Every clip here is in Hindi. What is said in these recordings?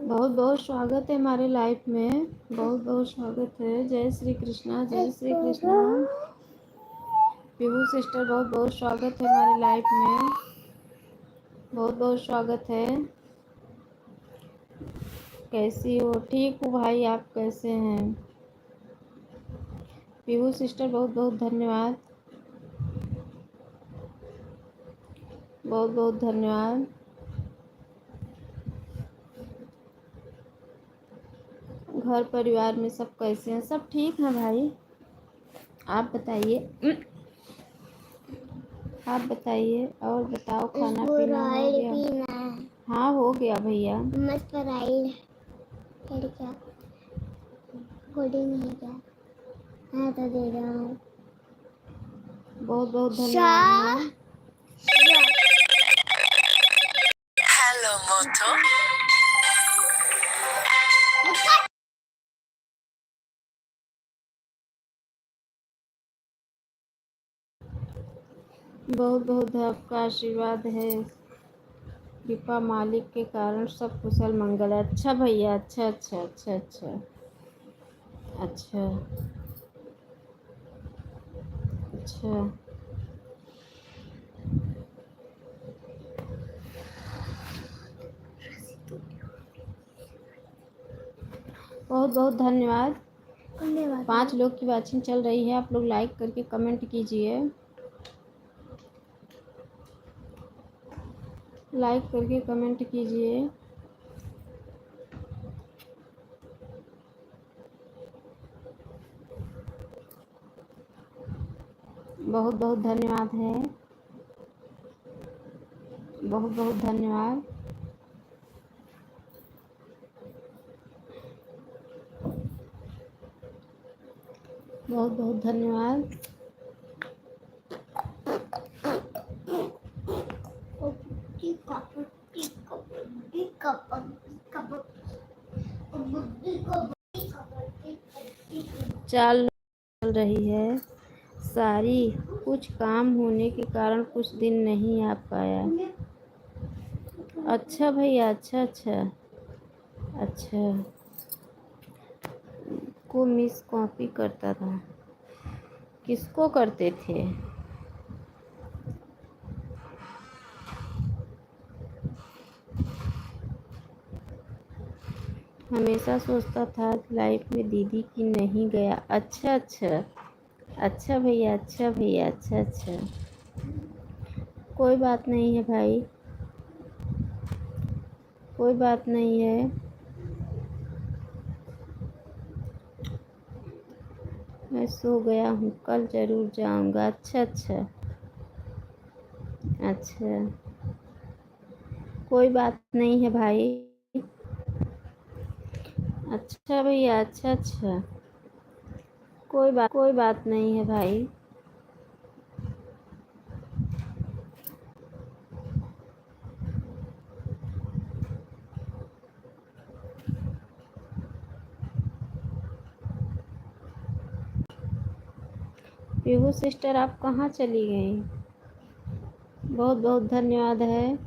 बहुत बहुत स्वागत है हमारे लाइफ में। बहुत बहुत स्वागत है। जय श्री कृष्णा, जय श्री कृष्णा। पीहू सिस्टर, बहुत बहुत स्वागत है हमारे लाइफ में। बहुत बहुत स्वागत है। कैसी हो? ठीक हूँ भाई, आप कैसे हैं? पीहू सिस्टर, बहुत बहुत धन्यवाद। बहुत बहुत धन्यवाद। घर परिवार में सब कैसे हैं? सब ठीक है भाई। आप बताइए। आप बताइए और बताओ, खाना पीना हो गया? हाँ हो गया भैया। मस्त पढ़ाई क्या कोडिंग है क्या? हाँ तो दे रहा हूँ। बहुत बहुत धन्यवाद। हेलो मोटो। बहुत बहुत आपका आशीर्वाद है। कृपा मालिक के कारण सब कुशल मंगल है। अच्छा भैया, अच्छा अच्छा अच्छा अच्छा अच्छा अच्छा। बहुत बहुत धन्यवाद। 5 लोग की वाचिंग चल रही है। आप लोग लाइक करके कमेंट कीजिए। लाइक करके कमेंट कीजिए। बहुत बहुत धन्यवाद है। बहुत बहुत धन्यवाद। बहुत बहुत धन्यवाद। चाल चल रही है सारी। कुछ काम होने के कारण कुछ दिन नहीं आ पाया। अच्छा भैया, अच्छा अच्छा अच्छा। को मिस कॉपी करता था। किसको करते थे? हमेशा सोचता था लाइफ में दीदी की नहीं गया। अच्छा अच्छा अच्छा भैया, अच्छा भैया, अच्छा अच्छा। कोई बात नहीं है भाई, कोई बात नहीं है। मैं सो गया हूँ, कल ज़रूर जाऊँगा। अच्छा अच्छा अच्छा। कोई बात नहीं है भाई। अच्छा भैया, अच्छा अच्छा। कोई बात नहीं है भाई। पीहू सिस्टर, आप कहाँ चली गई? बहुत बहुत धन्यवाद है।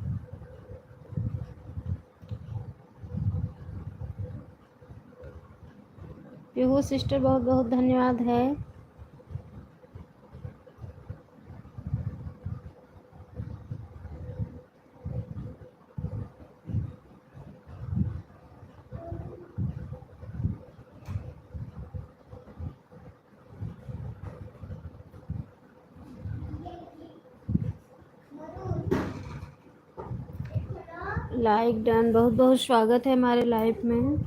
पीहू सिस्टर, बहुत बहुत धन्यवाद है। Like done. बहुत बहुत स्वागत है हमारे लाइफ में।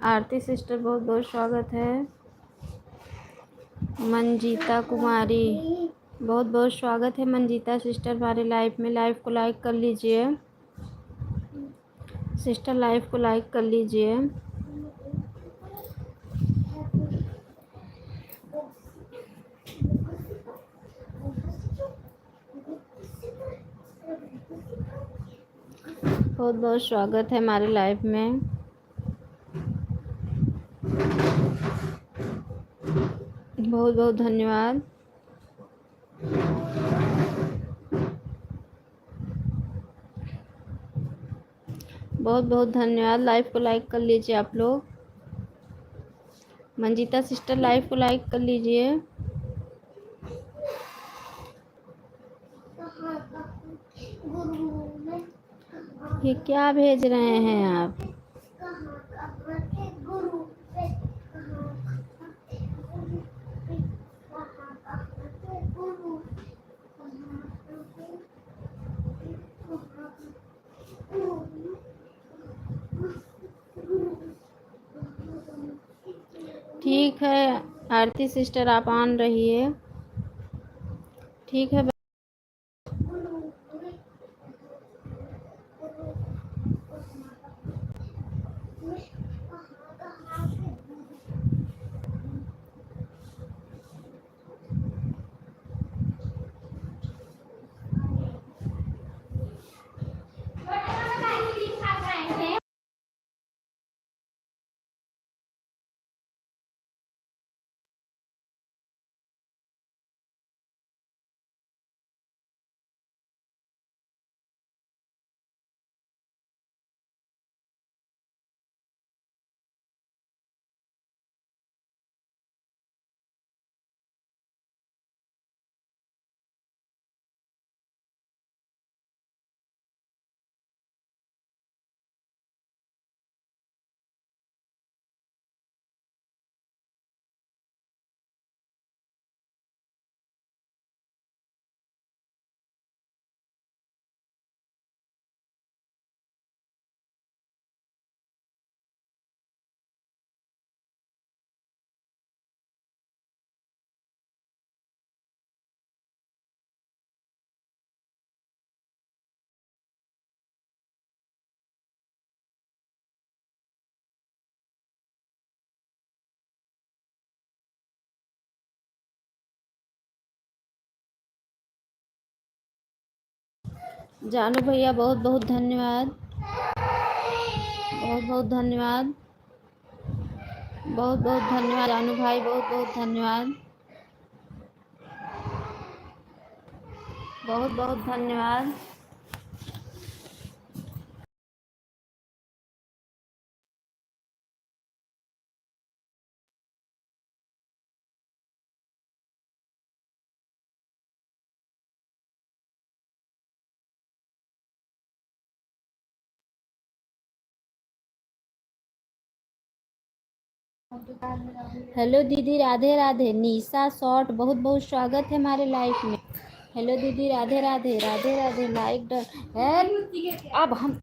आरती सिस्टर, बहुत बहुत स्वागत है। मंजीता कुमारी, बहुत बहुत स्वागत है मंजीता सिस्टर हमारे लाइफ में। लाइव को लाइक कर लीजिए सिस्टर, लाइव को लाइक कर लीजिए। बहुत बहुत स्वागत है हमारे लाइफ में। बहुत बहुत धन्यवाद। बहुत बहुत धन्यवाद। लाइव को लाइक कर लीजिए आप लोग। मंजिता सिस्टर लाइव को लाइक कर लीजिए। ये क्या भेज रहे हैं आप? ठीक है आरती सिस्टर, आप ऑन रहिए। ठीक है। जानू भैया बहुत बहुत धन्यवाद। बहुत बहुत धन्यवाद। बहुत बहुत धन्यवाद जानू भाई, बहुत बहुत धन्यवाद। बहुत बहुत धन्यवाद। हेलो दीदी, राधे राधे। निशा शॉर्ट, बहुत बहुत स्वागत है हमारे लाइफ में। हेलो दीदी, राधे राधे। राधे राधे। लाइक डन है। अब हम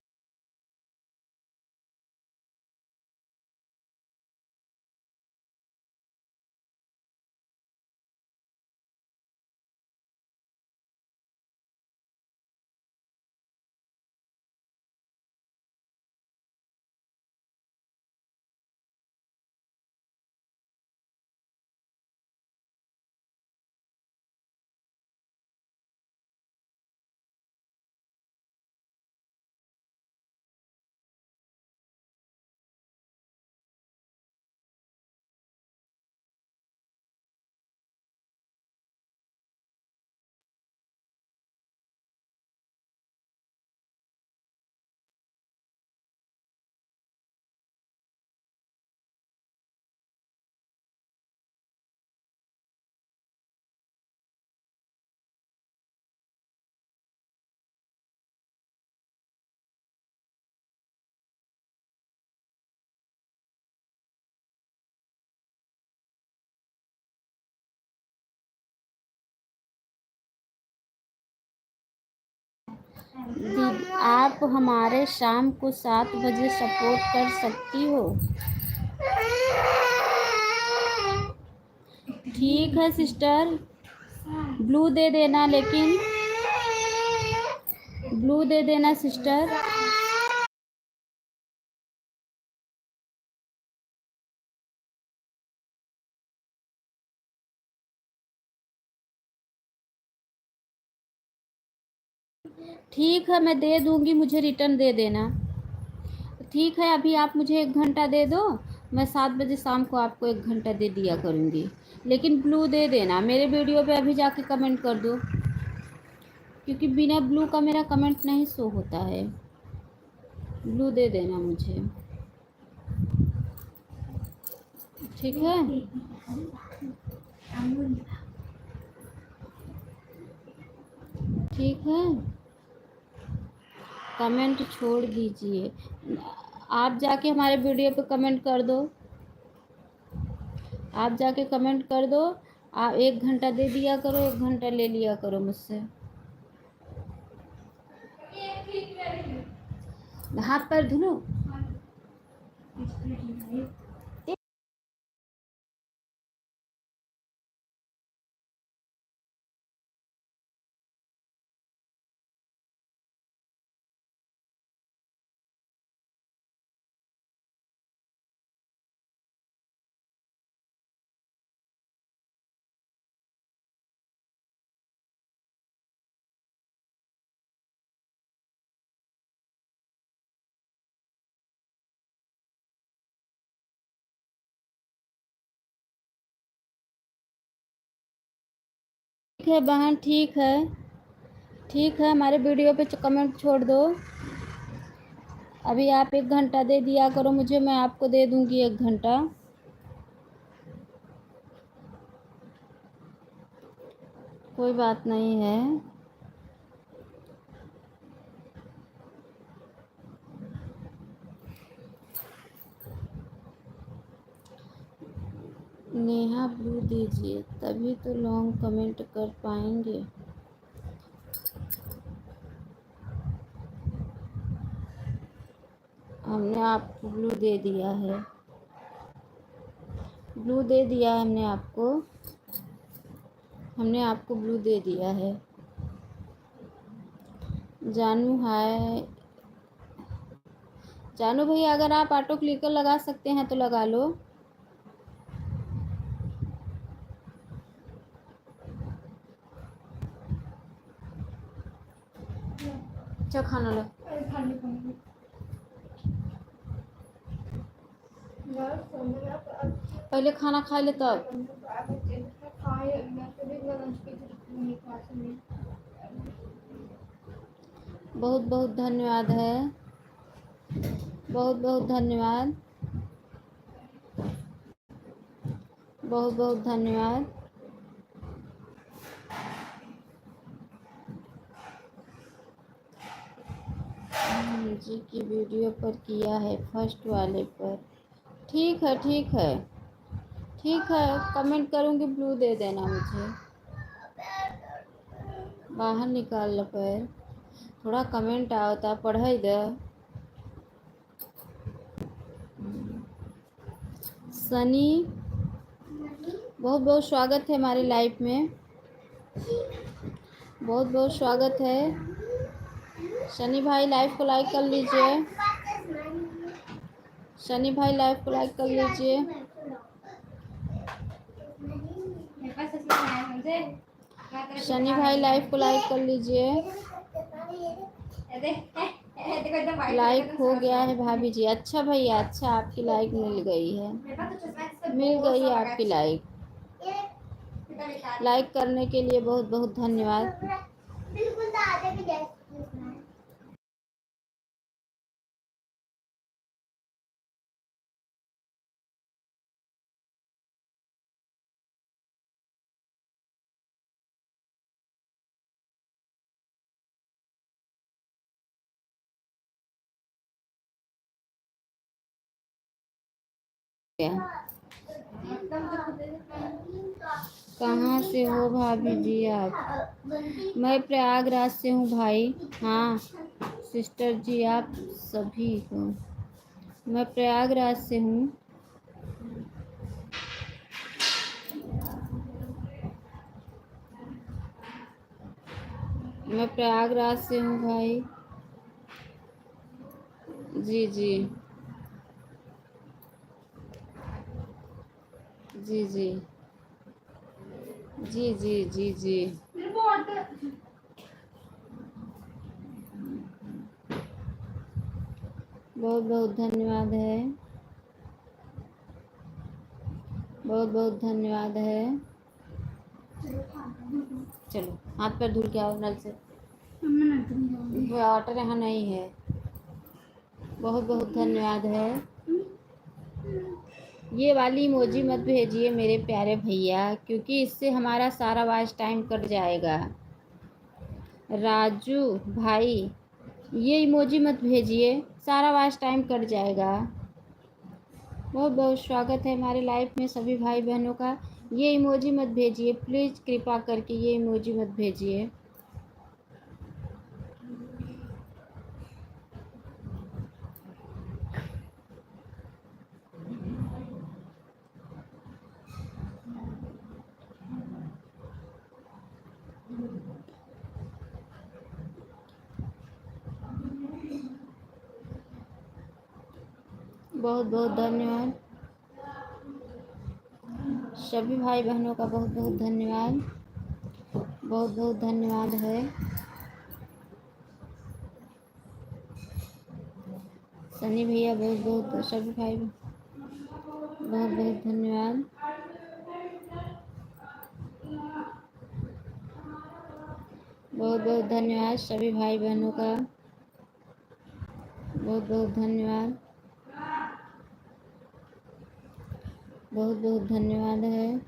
आप हमारे शाम को 7 बजे सपोर्ट कर सकती हो? ठीक है सिस्टर, ब्लू दे देना, लेकिन ब्लू दे देना सिस्टर। ठीक है, मैं दे दूंगी, मुझे रिटर्न दे देना। ठीक है, अभी आप मुझे 1 घंटा दे दो, मैं 7 बजे शाम को आपको 1 घंटा दे दिया करूँगी। लेकिन ब्लू दे देना। मेरे वीडियो पे अभी जाके कमेंट कर दो, क्योंकि बिना ब्लू का मेरा कमेंट नहीं शो होता है। ब्लू दे देना मुझे, ठीक है। ठीक है, कमेंट छोड़ दीजिए। आप जाके हमारे वीडियो पे कमेंट कर दो, आप जाके कमेंट कर दो। आप 1 घंटा दे दिया करो, 1 घंटा ले लिया करो मुझसे। हाथ पैर धुलो। ठीक है बहन, ठीक है, ठीक है, हमारे वीडियो पे कमेंट छोड़ दो। अभी आप 1 घंटा दे दिया करो मुझे, मैं आपको दे दूंगी 1 घंटा। कोई बात नहीं है। नेहा ब्लू दीजिए, तभी तो लॉन्ग कमेंट कर पाएंगे। हमने आपको ब्लू दे दिया है, ब्लू दे दिया है हमने आपको, हमने आपको ब्लू दे दिया है। जानू हाय, जानू भैया अगर आप ऑटो क्लिकर लगा सकते हैं तो लगा लो। अच्छा खाना लो, पहले खाना खा ले तब। बहुत बहुत धन्यवाद है, बहुत बहुत धन्यवाद, बहुत बहुत धन्यवाद। जी की वीडियो पर किया है, फर्स्ट वाले पर। ठीक है, ठीक है, ठीक है, कमेंट करूँगी, ब्लू दे देना मुझे। बाहर निकाल लो पैर, थोड़ा कमेंट आवता पढ़ाई दे। सनी, बहुत बहुत स्वागत है हमारे लाइफ में, बहुत बहुत स्वागत है। शनि भाई लाइव को लाइक कर लीजिए, शनि भाई लाइव को लाइक कर लीजिए। शनि भाई लाइव को लाइक कर लीजिए। लाइक हो गया है भाभी जी। अच्छा भैया, अच्छा, आपकी लाइक मिल गई है, मिल गई है आपकी लाइक। लाइक करने के लिए बहुत बहुत धन्यवाद। बिल्कुल दादा भी जैसे कहाँ से हो भाभी जी आप? मैं प्रयागराज से हूँ भाई। हाँ सिस्टर जी, आप सभी हो। मैं प्रयागराज से हूँ। मैं प्रयागराज से हूँ भाई। जी जी जी जी जी जी जी जी। बहुत बहुत धन्यवाद है, बहुत बहुत धन्यवाद है। चलो हाथ पैर धुल के आओ नल से, वाटर यहाँ नहीं है। बहुत बहुत धन्यवाद है। ये वाली इमोजी मत भेजिए मेरे प्यारे भैया, क्योंकि इससे हमारा सारा वॉच टाइम कट जाएगा। राजू भाई, ये इमोजी मत भेजिए, सारा वॉच टाइम कट जाएगा। बहुत बहुत स्वागत है हमारे लाइफ में सभी भाई बहनों का। ये इमोजी मत भेजिए प्लीज़, कृपा करके ये इमोजी मत भेजिए। बहुत बहुत धन्यवाद सभी भाई बहनों का, बहुत बहुत धन्यवाद, बहुत बहुत धन्यवाद है। सनी भैया बहुत बहुत, सभी भाई बहुत बहुत धन्यवाद। बहुत बहुत धन्यवाद सभी भाई बहनों का, बहुत बहुत धन्यवाद, बहुत बहुत धन्यवाद है,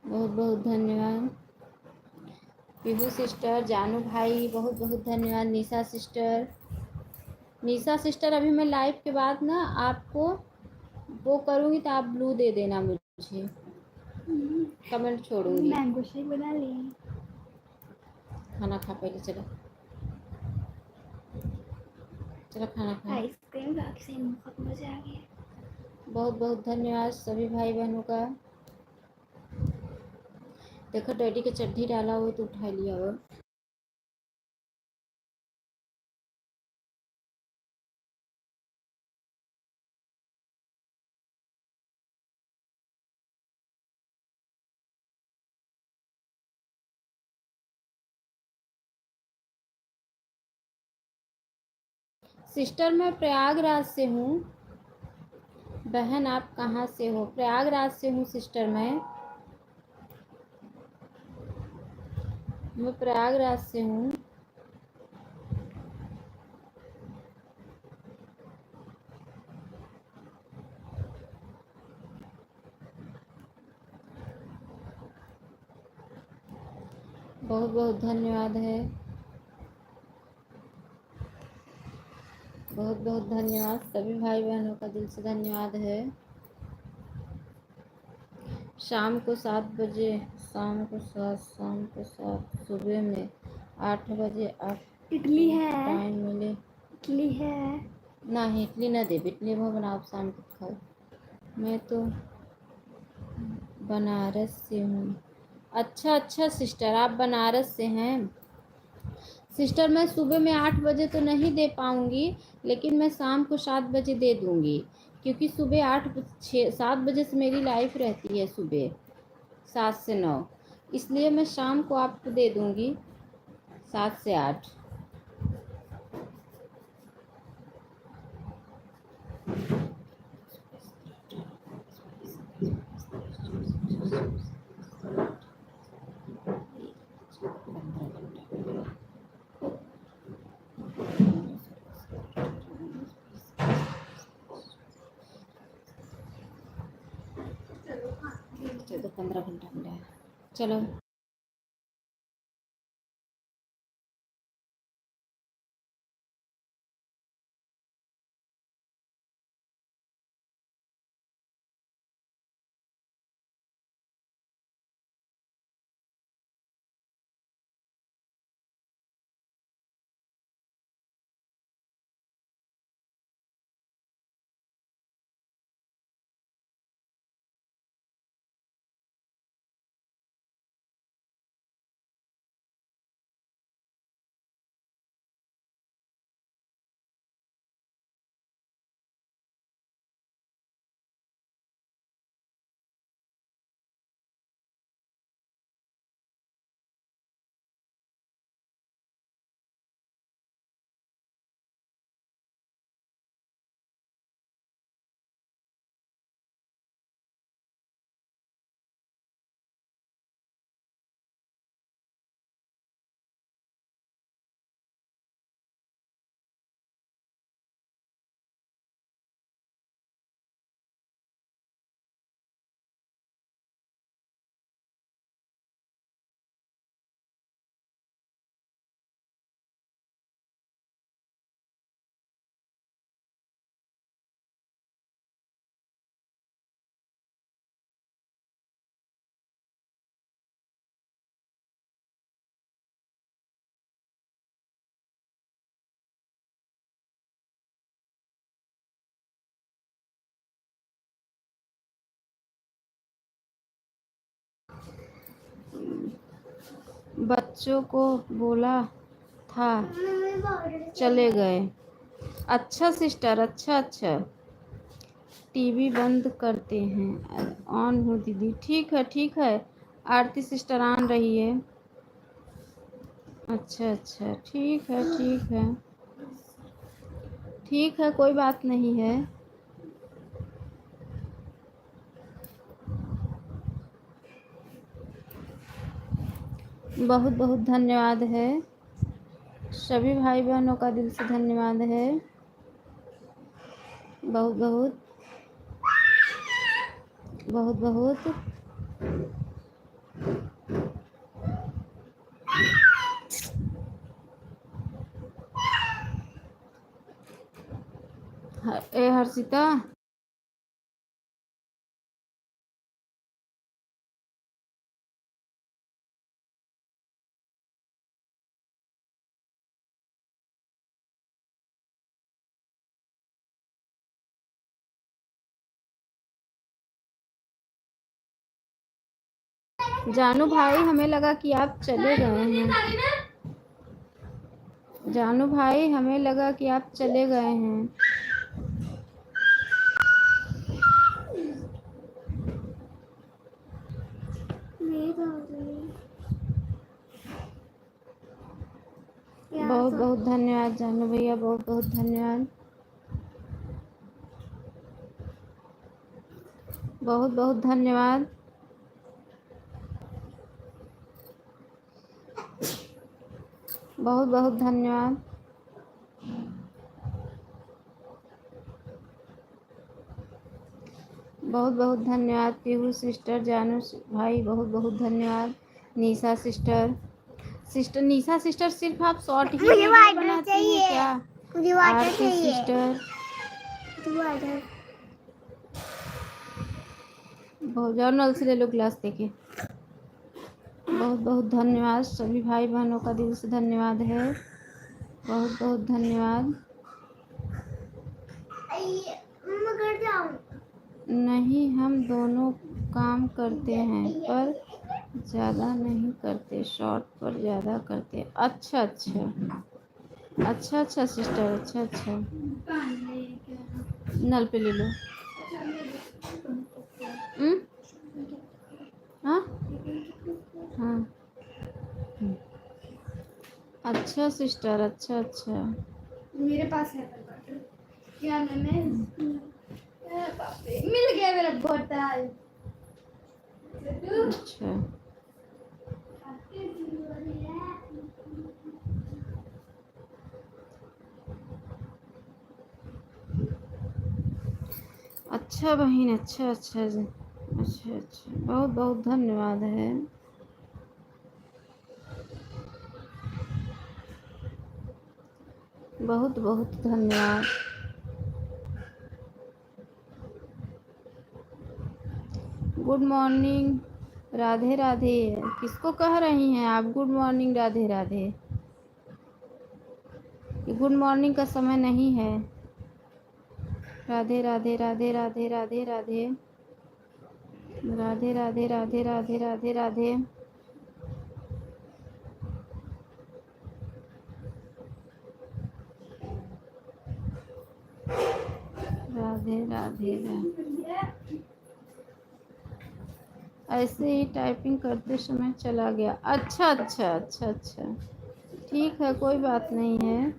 बहुत बहुत धन्यवाद। पीहू सिस्टर, जानू भाई बहुत बहुत धन्यवाद। निशा सिस्टर, निशा सिस्टर अभी मैं लाइव के बाद ना आपको वो करूँगी तो आप ब्लू दे देना मुझे, कमेंट छोड़ूंगी। मैंगो शेक बना ली। खाना खा पहले, चलो चलो खाना खा। आइसक्रीम खा के सही में बहुत मजा आ गया। बहुत बहुत धन्यवाद सभी भाई बहनों का। देखो डैडी के चड्ढी डाला हो तो उठा लिया हो। सिस्टर मैं प्रयागराज से हूँ। बहन आप कहाँ से हो? प्रयागराज से हूँ सिस्टर मैं प्रयागराज से हूँ। बहुत बहुत धन्यवाद है, बहुत बहुत धन्यवाद सभी भाई बहनों का, दिल से धन्यवाद है। शाम को 7 बजे, शाम को 7, सुबह में 8 बजे, 8 इडली है, टाइम मिले। इडली है। नहीं इडली ना दे, इडली वो बनाओ शाम को खाओ। मैं तो बनारस से हूँ। अच्छा अच्छा सिस्टर, आप बनारस से हैं। सिस्टर मैं सुबह में 8 बजे तो नहीं दे पाऊँगी, लेकिन मैं शाम को 7 बजे दे दूँगी, क्योंकि सुबह 7 बजे से मेरी लाइफ रहती है, सुबह 7 से 9, इसलिए मैं शाम को आपको दे दूँगी 7 से 8। चलो 15 घंटा मिला है, चलो। बच्चों को बोला था मम्मी पाउडर चले गए। अच्छा सिस्टर, अच्छा अच्छा। टीवी बंद करते हैं, ऑन हो दीदी। ठीक है ठीक है, आरती सिस्टर ऑन रही है। अच्छा अच्छा, ठीक है ठीक है ठीक है, कोई बात नहीं है। बहुत बहुत धन्यवाद है, सभी भाई बहनों का दिल से धन्यवाद है। बहुत बहुत बहुत बहुत। ए हर्षिता, जानू भाई हमें लगा कि आप चले गए हैं। जानू भाई हमें लगा कि आप चले गए हैं। नहीं पाउडर बहुत बहुत धन्यवाद जानू भैया, बहुत बहुत धन्यवाद। बहुत बहुत धन्यवाद। बहुत बहुत धन्यवाद। बहुत बहुत धन्यवाद पीहू सिस्टर, जानू भाई बहुत बहुत धन्यवाद। निशा सिस्टर, सिस्टर निशा सिस्टर सिर्फ आप शॉर्ट ही मुझे वीडियो वाटर बनाती हैं चाहिए, क्या? मुझे वाटर आरती चाहिए, सिस्टर, मुझे वाटर। बहुत जाओ नल से ले लो गिलास देके। बहुत बहुत धन्यवाद, सभी भाई बहनों का दिल से धन्यवाद है। बहुत बहुत धन्यवाद। मैं घर जाऊँ। नहीं, हम दोनों काम करते हैं पर ज़्यादा नहीं करते, शॉर्ट पर ज़्यादा करते। अच्छा अच्छा अच्छा अच्छा सिस्टर, अच्छा अच्छा। नल पे ले लो। हाँ हाँ, अच्छा सिस्टर, अच्छा अच्छा। मेरे पास है क्या मैंने मिल गया मेरा बोतल। अच्छा अच्छा बहन, अच्छा अच्छा अच्छा अच्छा, बहुत बहुत धन्यवाद है। बहुत बहुत धन्यवाद। Good morning, Radhe Radhe. किसको कह रही हैं आप गुड मॉर्निंग राधे राधे? ये गुड मॉर्निंग का समय नहीं है। राधे राधे राधे राधे राधे राधे राधे राधे राधे राधे राधे राधे। राधे राधे राधे। ऐसे ही टाइपिंग करते समय चला गया। अच्छा अच्छा अच्छा अच्छा, ठीक है कोई बात नहीं है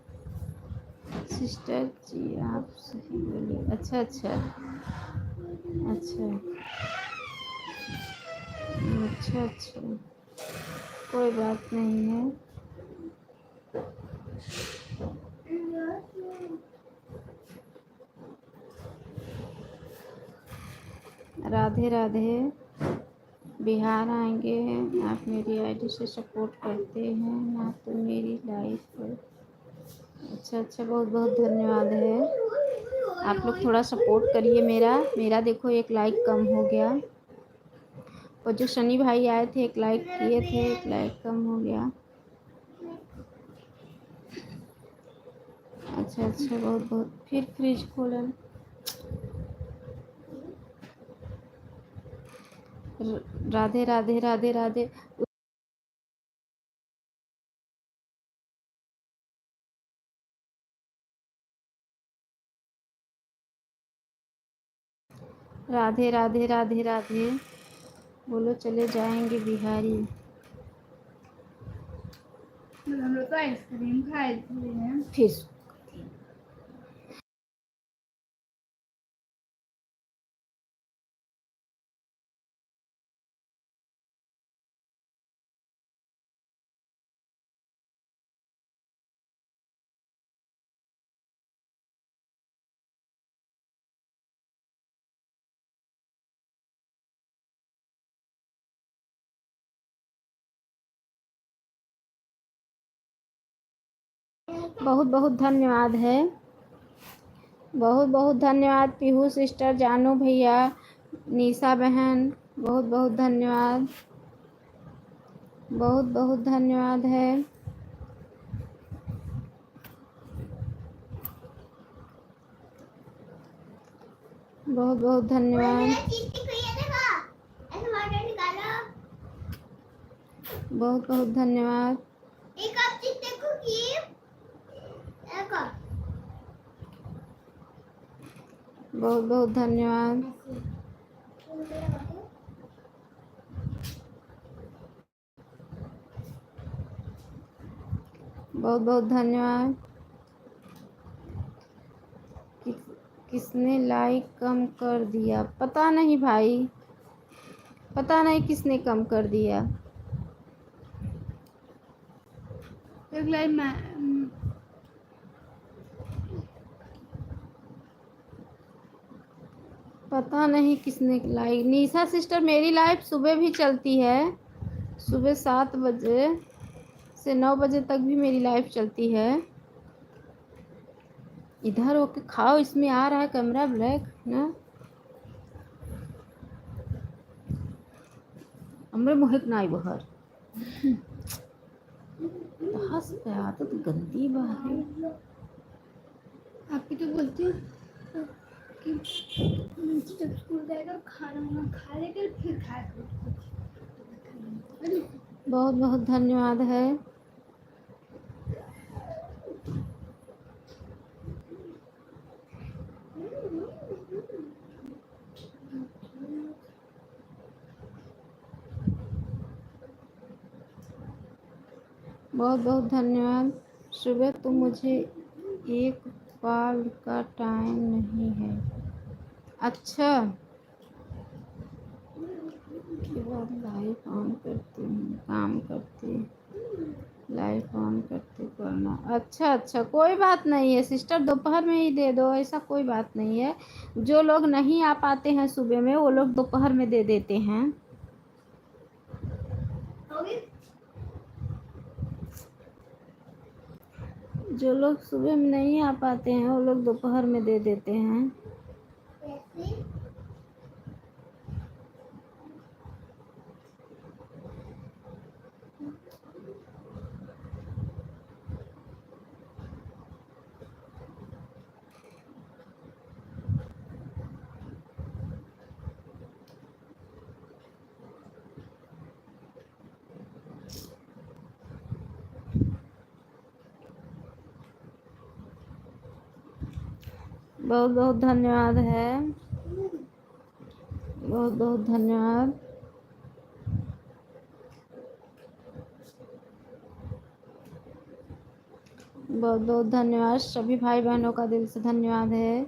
सिस्टर जी, आप सही बोलिए। अच्छा अच्छा अच्छा अच्छा अच्छा, कोई बात नहीं है। राधे राधे। बिहार आएंगे, आप मेरी आईडी से सपोर्ट करते हैं ना तो मेरी लाइफ पर। अच्छा अच्छा, बहुत बहुत धन्यवाद है। आप लोग थोड़ा सपोर्ट करिए मेरा। मेरा देखो एक लाइक कम हो गया, और जो शनि भाई आए थे एक लाइक किए थे, एक लाइक कम हो गया। अच्छा अच्छा, बहुत बहुत। फिर फ्रिज खोलन। राधे राधे राधे राधे। राधे राधे राधे राधे। बोलो चले जाएंगे बिहारी। हम लोग तो आइसक्रीम खाए थे। फिर बहुत बहुत धन्यवाद है। बहुत बहुत धन्यवाद पीहू सिस्टर, जानू भैया, निशा बहन, बहुत बहुत धन्यवाद। बहुत बहुत धन्यवाद है। बहुत बहुत धन्यवाद। बहुत बहुत धन्यवाद। बहुत बहुत धन्यवाद। बहुत बहुत धन्यवाद। किसने लाइक कम कर दिया? पता नहीं भाई, पता नहीं किसने कम कर दिया। एक लाइव मैं पता नहीं किसने लाइक। निशा सिस्टर मेरी लाइव सुबह भी चलती है, सुबह 7 बजे से 9 बजे तक भी मेरी लाइव चलती है। इधर होके खाओ, इसमें आ रहा है कैमरा ब्लैक ना। हमरे मुहिक नाई बहर हंस पे आदत गंदी बात। आपकी तो बोलती हूँ कि जब स्कूल जाएगा खाना वाना खा लेकर फिर खाएगा। बहुत बहुत धन्यवाद है। बहुत बहुत धन्यवाद। सुबह तो मुझे एक कॉल का टाइम नहीं है। अच्छा, के बाद लाइव ऑन करती हूँ, काम करती लाइव ऑन करती करना। अच्छा अच्छा, कोई बात नहीं है सिस्टर, दोपहर में ही दे दो, ऐसा कोई बात नहीं है। जो लोग नहीं आ पाते हैं सुबह में, वो लोग दोपहर में दे देते हैं। जो लोग सुबह में नहीं आ पाते हैं वो लोग दोपहर में दे देते हैं। बहुत बहुत धन्यवाद है। बहुत बहुत धन्यवाद। बहुत बहुत धन्यवाद सभी भाई बहनों का दिल से धन्यवाद है।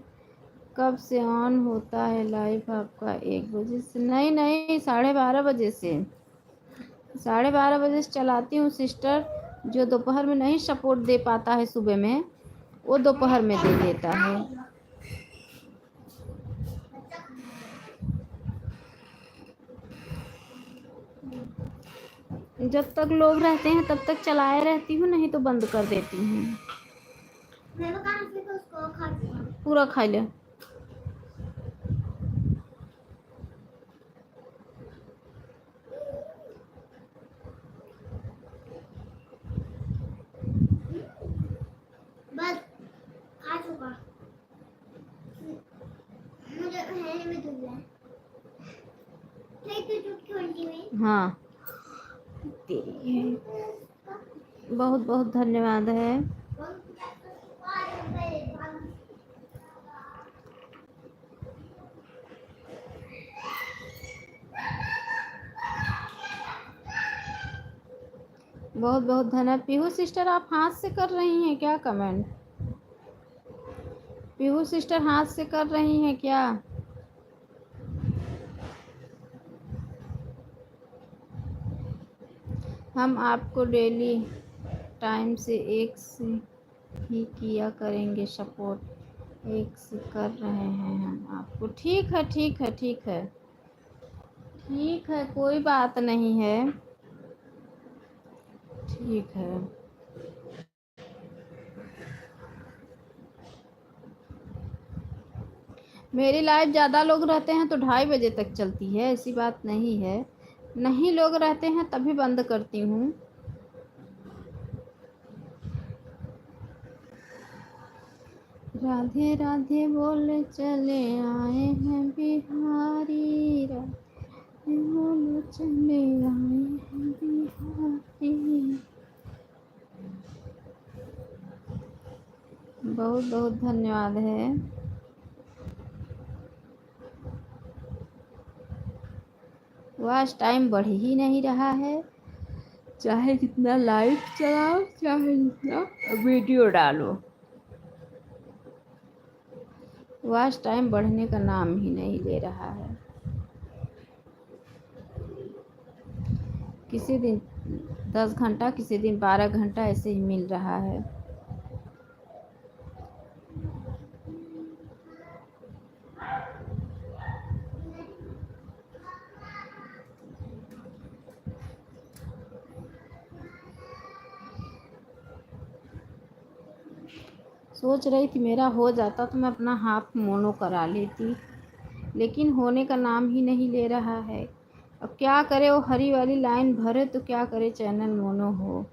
कब से ऑन होता है लाइव आपका? 1 बजे से? नहीं नहीं, 12:30 बजे से। 12:30 बजे से चलाती हूँ सिस्टर। जो दोपहर में नहीं सपोर्ट दे पाता है सुबह में, वो दोपहर में दे देता है। जब तक लोग रहते हैं तब तक चलाए रहती हूँ, नहीं तो बंद कर देती हूँ। पूरा खा ले। बस खा चुका। मुझे है में दूध है। नहीं तो हाँ तेरी है। बहुत बहुत धन्यवाद है। बहुत बहुत धन्यवाद। पीहू सिस्टर आप हाथ से कर रही हैं क्या कमेंट? पीहू सिस्टर हाथ से कर रही हैं क्या? हम आपको डेली टाइम से एक से ही किया करेंगे सपोर्ट। एक से कर रहे हैं हम आपको। ठीक है ठीक है ठीक है ठीक है, कोई बात नहीं है। ठीक है। मेरी लाइफ ज़्यादा लोग रहते हैं तो 2:30 बजे तक चलती है, ऐसी बात नहीं है। नहीं लोग रहते हैं तभी बंद करती हूँ। राधे राधे बोले चले आए हैं बिहारी, राधे बोले चले आए हैं बिहारी। बहुत बहुत धन्यवाद है। वॉच टाइम बढ़ ही नहीं रहा है, चाहे जितना लाइव चलाओ चाहे जितना वीडियो डालो, वॉच टाइम बढ़ने का नाम ही नहीं ले रहा है। किसी दिन 10 घंटा, किसी दिन 12 घंटा ऐसे ही मिल रहा है। सोच रही थी मेरा हो जाता तो मैं अपना हाफ मोनो करा लेती, लेकिन होने का नाम ही नहीं ले रहा है। अब क्या करे, वो हरी वाली लाइन भरे तो क्या करे, चैनल मोनो हो।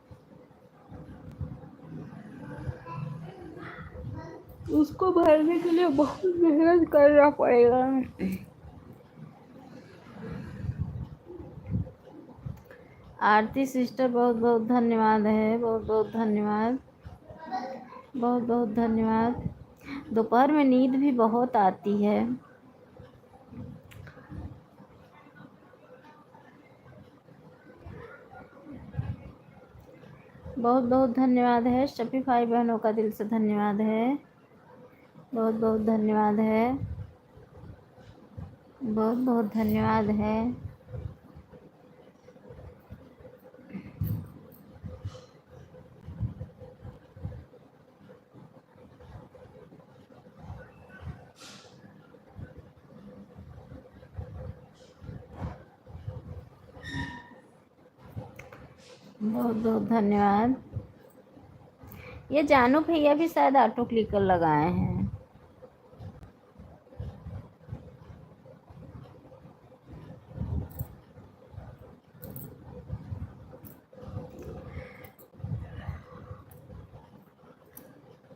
उसको भरने के लिए बहुत मेहनत करना पड़ेगा। आरती सिस्टर बहुत बहुत धन्यवाद है। बहुत बहुत धन्यवाद। बहुत बहुत धन्यवाद। दोपहर में नींद भी बहुत आती है। बहुत बहुत धन्यवाद है। शफी भाई बहनों का दिल से धन्यवाद है। बहुत बहुत धन्यवाद है। बहुत बहुत धन्यवाद है। बहुत बहुत धन्यवाद। ये जानू भैया भी शायद ऑटो क्लिकर लगाए हैं।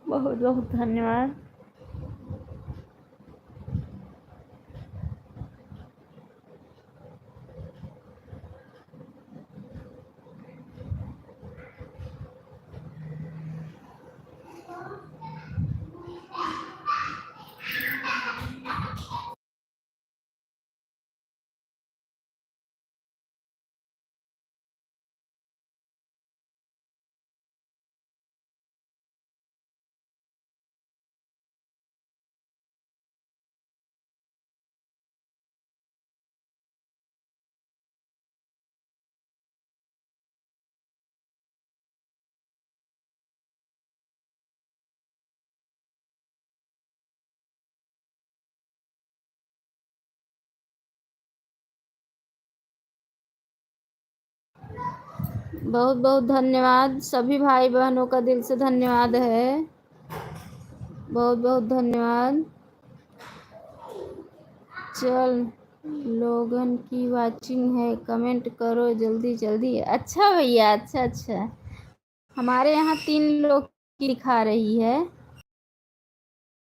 बहुत बहुत धन्यवाद। बहुत बहुत धन्यवाद। सभी भाई बहनों का दिल से धन्यवाद है। बहुत बहुत धन्यवाद। चल लोगन की वाचिंग है, कमेंट करो जल्दी जल्दी। अच्छा भैया, अच्छा अच्छा। हमारे यहाँ 3 लोग की दिखा रही है,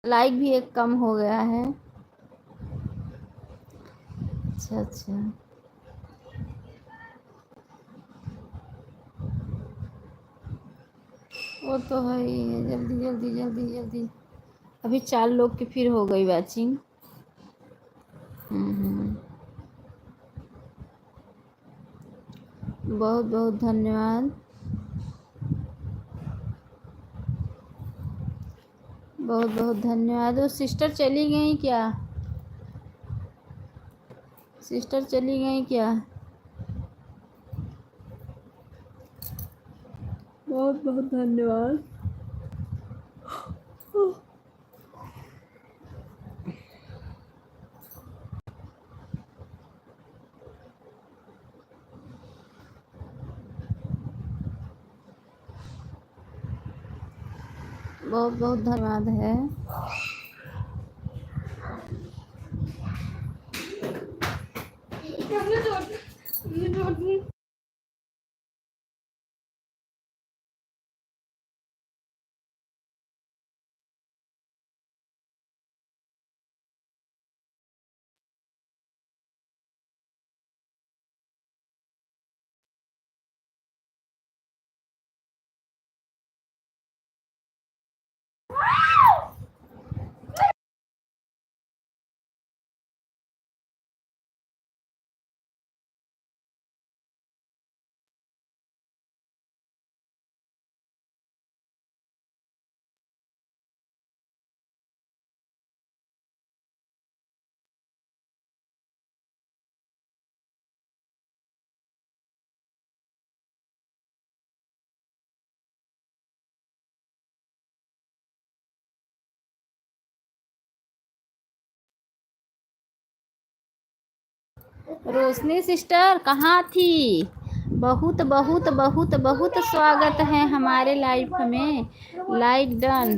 लाइक भी एक कम हो गया है। अच्छा अच्छा। वो तो है ही है, जल्दी जल्दी जल्दी जल्दी। अभी 4 लोग की फिर हो गई वॉचिंग। बहुत बहुत धन्यवाद, बहुत बहुत धन्यवाद। वो सिस्टर चली गई क्या? सिस्टर चली गई क्या? बहुत बहुत धन्यवाद। बहुत बहुत धन्यवाद है। रोशनी सिस्टर कहाँ थी? बहुत बहुत बहुत बहुत स्वागत है हमारे लाइफ में। Like done.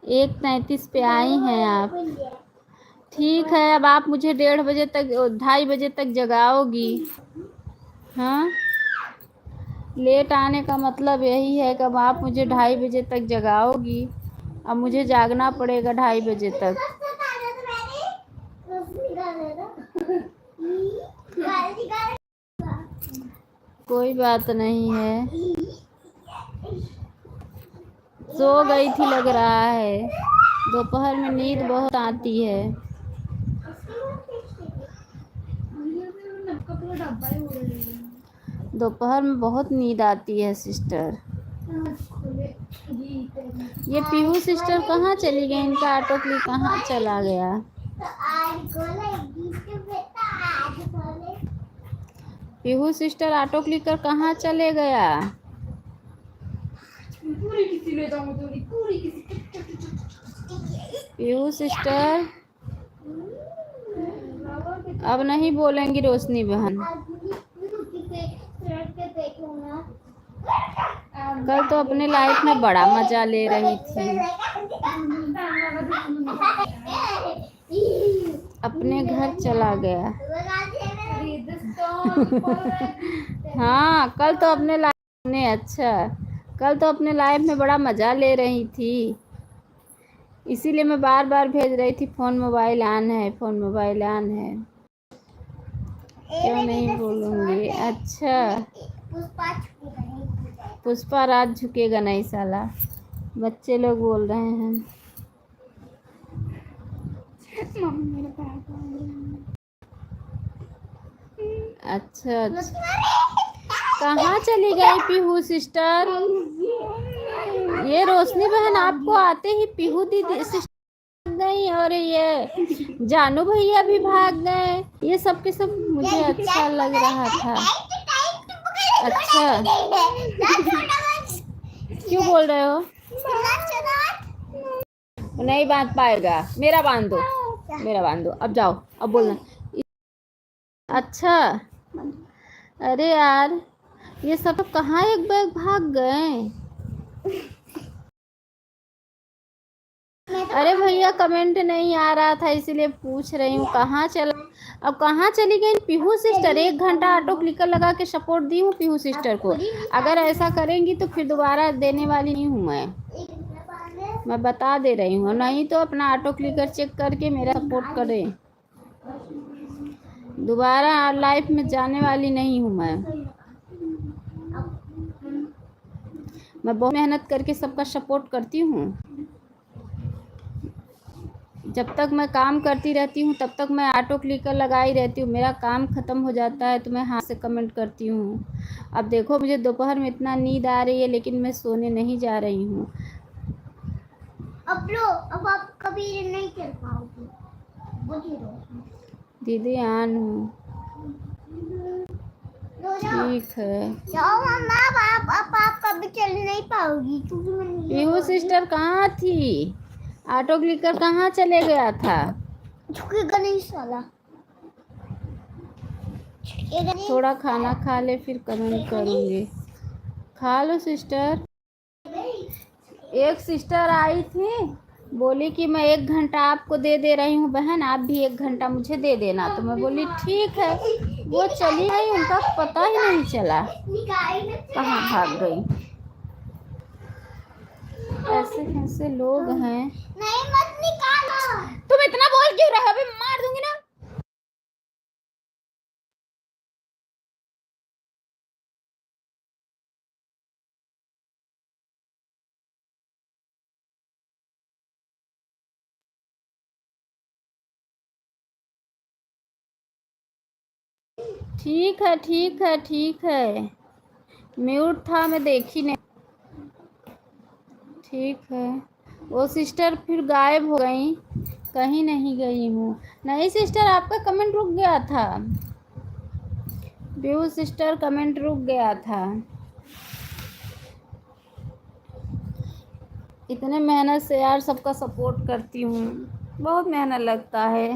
1:33 पे आई हैं आप। ठीक है, अब आप मुझे 1:30 बजे तक 2:30 बजे तक जगाओगी। हाँ, लेट आने का मतलब यही है कि अब आप मुझे 2:30 बजे तक जगाओगी। अब मुझे जागना पड़ेगा 2:30 बजे तक। कोई बात नहीं है, सो गई थी लग रहा है। दोपहर में नींद बहुत आती है। दोपहर में बहुत नींद आती है सिस्टर। ये पीहू सिस्टर कहाँ चली गई? इनका ऑटो क्लिक कहाँ चला गया? पीहू सिस्टर ऑटो क्लिकर कहाँ चले गया? पीहू सिस्टर अब नहीं बोलेंगी रोशनी बहन। कल तो अपने लाइफ में बड़ा मजा ले रही थी। अपने घर चला गया। हाँ, कल तो अपने लाइफ में कल तो अपने लाइफ में बड़ा मजा ले रही थी, इसीलिए मैं बार बार भेज रही थी फोन मोबाइल ऑन है, फोन मोबाइल ऑन है। क्यों नहीं बोलूँगी? अच्छा, पुष्पा राज झुकेगा नहीं साला, बच्चे लोग बोल रहे हैं। अच्छा अच्छा, कहाँ चली गई पीहू सिस्टर? ये रोशनी बहन आपको आते ही पीहू दीदी सिस्टर गई और ये जानू भैया भी भाग गए। ये सब के सब मुझे अच्छा लग रहा था। अच्छा, क्यों बोल रहे हो? नहीं बांध पाएगा, मेरा बांध दो, मेरा बांध दो। अब जाओ, अब बोलना। अच्छा, अरे यार ये सब कहाँ एक बैग भाग गए? अरे भैया कमेंट नहीं आ रहा था इसीलिए पूछ रही हूँ कहाँ चला। अब कहाँ चली गई पीहू सिस्टर? 1 घंटा ऑटो क्लिकर लगा के सपोर्ट दी हूँ पीहू सिस्टर को। अगर ऐसा करेंगी तो फिर दोबारा देने वाली नहीं हूँ मैं बता दे रही हूँ। नहीं तो अपना ऑटो क्लिकर चेक करके मेरा सपोर्ट करें। दोबारा लाइफ में जाने वाली नहीं हूँ मैं। मैं बहुत मेहनत करके सबका सपोर्ट करती हूँ। जब तक मैं काम करती रहती हूँ तब तक मैं ऑटो क्लिकर लगाई रहती हूँ। मेरा काम ख़त्म हो जाता है तो मैं हाथ से कमेंट करती हूँ। अब देखो मुझे दोपहर में इतना नींद आ रही है लेकिन मैं सोने नहीं जा रही हूँ। अब आप कभी नहीं कर पाओगे। दीदी आन हूँ। ठीक है। जाओ मम्मा, आप कभी चल नहीं पाओगी क्योंकि मैं नहीं पीहू सिस्टर कहाँ थी? ऑटो क्लिकर कहाँ चले गया था? झुकेगा नहीं साला, झुकेगा नहीं। थोड़ा खाना खा ले फिर कमेंट करूँगी। खा लो सिस्टर। एक सिस्टर आई थी, बोली कि मैं 1 घंटा आपको दे रही हूँ बहन, आप भी 1 घंटा मुझे दे देना। तो मैं बोली ठीक है। वो चली गई, उनका पता ही नहीं चला कहाँ भाग गई। ऐसे कैसे लोग हैं? नहीं मत निकालो। तुम इतना बोल क्यों रहे हो? अभी मार दूंगी ना। ठीक है ठीक है ठीक है, म्यूट था मैं देखी नहीं। ठीक है। वो सिस्टर फिर गायब हो गई, कहीं नहीं गई हूँ। नहीं सिस्टर आपका कमेंट रुक गया था। व्यू सिस्टर कमेंट रुक गया था। इतने मेहनत से यार सबका सपोर्ट करती हूँ, बहुत मेहनत लगता है।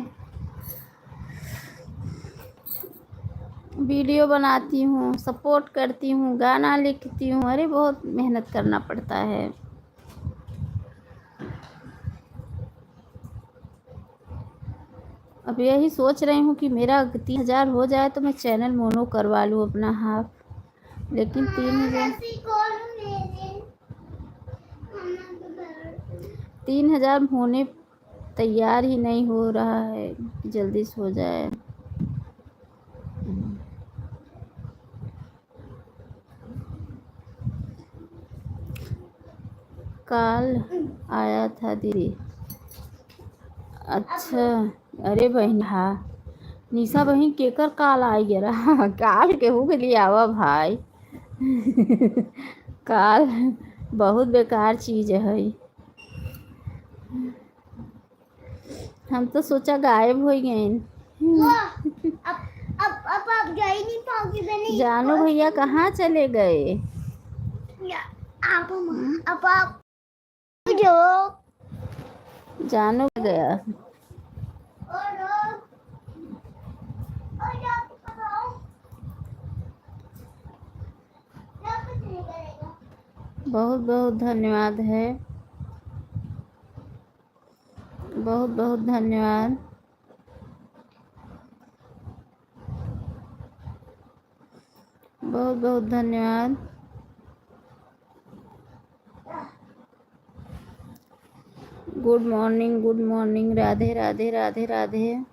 वीडियो बनाती हूँ, सपोर्ट करती हूँ, गाना लिखती हूँ, अरे बहुत मेहनत करना पड़ता है। अब यही सोच रही हूँ कि मेरा 3000 हो जाए तो मैं चैनल मोनो करवा लूँ अपना हाफ, लेकिन 3000 होने तैयार ही नहीं हो रहा है, जल्दी से हो जाए। कॉल आया था दीदी। अच्छा, अरे बहन हाँ निशा बहन केकर कॉल आई गया कॉल केहू के लिए आवा भाई कॉल बहुत बेकार चीज़ है। हम तो सोचा गायब हो गए। अब आप जा ही नहीं पाओगे बहनी। जानू भैया कहाँ चले गए? अब आप जो जानू गया। बहुत बहुत धन्यवाद है, बहुत बहुत धन्यवाद। बहुत बहुत धन्यवाद। Good morning, Radhe Radhe Radhe Radhe.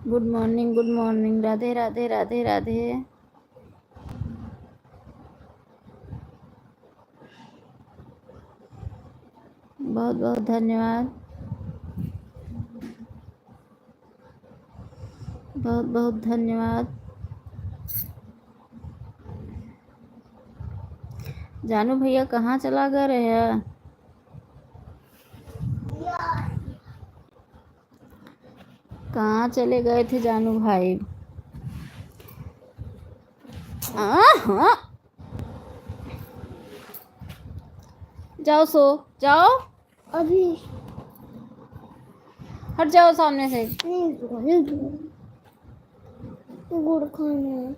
Good morning, Radhe Radhe Radhe Radhe. बहुत बहुत धन्यवाद, बहुत बहुत धन्यवाद। जानू भैया कहाँ चला गए हैं? कहाँ चले गए थे जानू भाई? हाँ जाओ सो जाओ, अभी हट जाओ सामने से। गुड़ खाना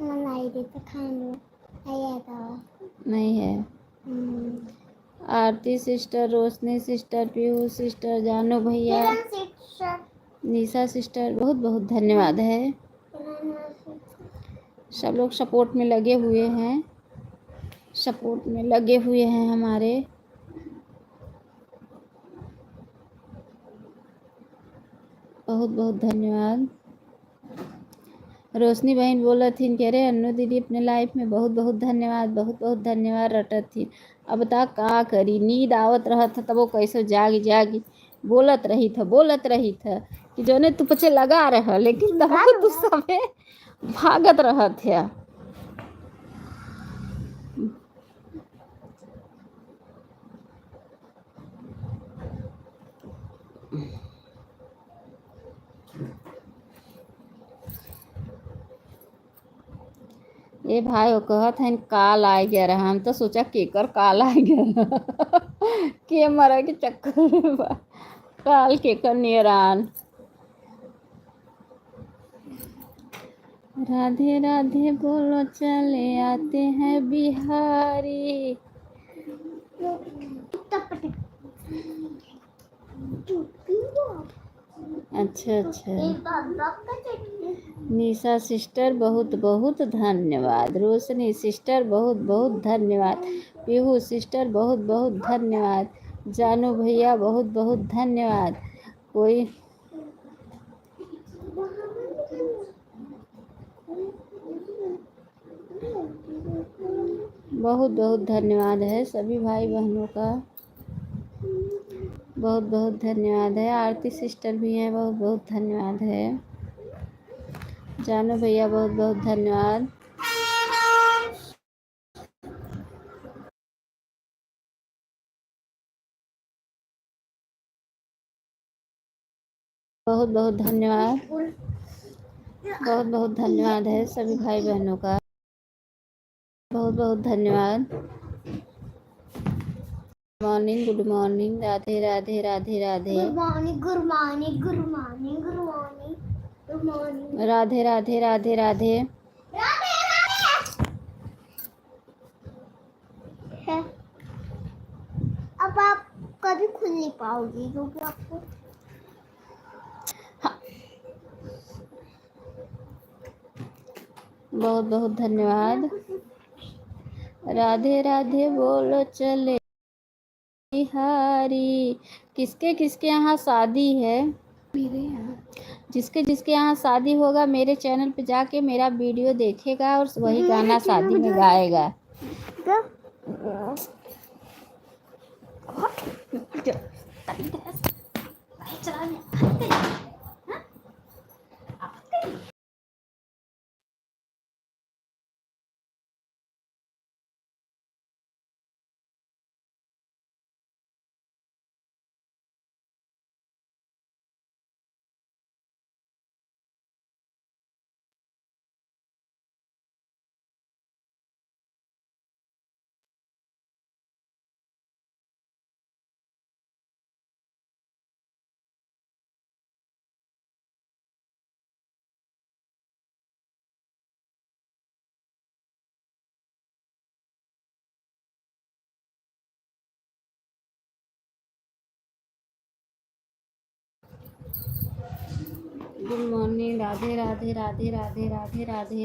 मलाई दे तो खाना आया था नहीं है। आरती सिस्टर, रोशनी सिस्टर, पीहू सिस्टर, जानू भैया, निशा सिस्टर, बहुत बहुत धन्यवाद है। सब लोग सपोर्ट में लगे हुए हैं, सपोर्ट में लगे हुए हैं हमारे। बहुत बहुत धन्यवाद। रोशनी बहन बोला थी कह रहे अन्नू दीदी अपने लाइफ में बहुत बहुत धन्यवाद, बहुत बहुत धन्यवाद रटत थी। अब बता का करी, नींद आवत रहा था तब वो कैसे जागी जागी बोलत रही था कि जोने तू पछे लगा रहा, लेकिन तब तू सबे भागत रहा थे। ए भाई वो कहत है काल आ गया रहा, हम तो सोचा केकर काल आ गया के मरा के चक्कर में बा। काल केकर नियरान। राधे राधे बोलो चले आते हैं बिहारी। अच्छा अच्छा। निशा सिस्टर बहुत बहुत धन्यवाद, रोशनी सिस्टर बहुत बहुत धन्यवाद, पीहू सिस्टर बहुत बहुत धन्यवाद, जानू भैया बहुत बहुत धन्यवाद। कोई बहुत बहुत धन्यवाद है सभी भाई बहनों का, बहुत बहुत धन्यवाद है। आरती सिस्टर भी हैं, बहुत बहुत धन्यवाद है। जानू भैया बहुत बहुत धन्यवाद। बहुत बहुत धन्यवाद, बहुत बहुत धन्यवाद है सभी भाई बहनों का, बहुत बहुत धन्यवाद। Morning, good morning, Radhe Radhe Radhe Radhe. Good morning, good morning, good morning, good morning, good morning. Radhe Radhe Radhe Radhe. है अब आप कभी खुल नहीं पाओगी क्योंकि आपको बहुत बहुत धन्यवाद। राधे राधे बोलो चले बिहारी। किसके किसके यहाँ शादी है? मेरे यहाँ जिसके जिसके यहाँ शादी होगा मेरे चैनल पे जाके मेरा वीडियो देखेगा और वही गाना शादी में गाएगा। Good morning, Radhe Radhe Radhe Radhe Radhe Radhe Radhe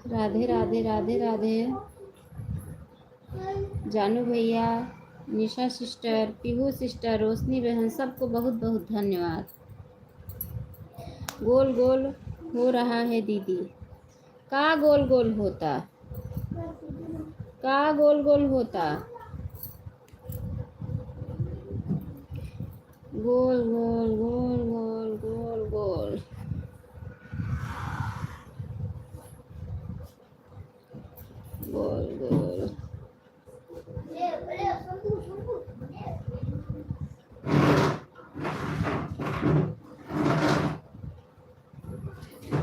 Radhe Radhe Radhe Radhe. जानू भैया, निशा सिस्टर, पीहू सिस्टर, रोशनी बहन, सबको बहुत बहुत धन्यवाद। गोल गोल हो रहा है दीदी। का गोल गोल होता? का गोल गोल होता? गोल गोल गोल गोल गोल गोल गोल गोल।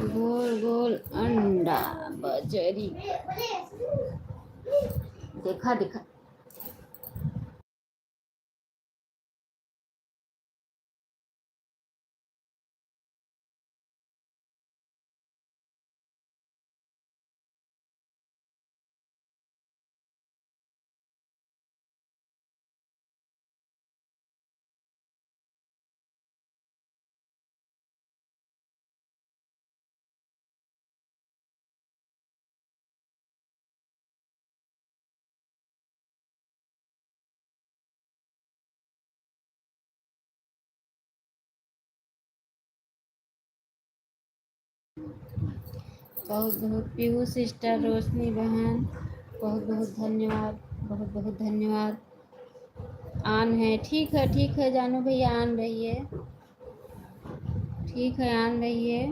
गोल गोल अंडा बजरी। देखा देखा। बहुत बहुत पीहू सिस्टर, रोशनी बहन, बहुत बहुत धन्यवाद, बहुत बहुत धन्यवाद। आन है, ठीक है जानू भैया, आन रहिए, ठीक है आन रहिए।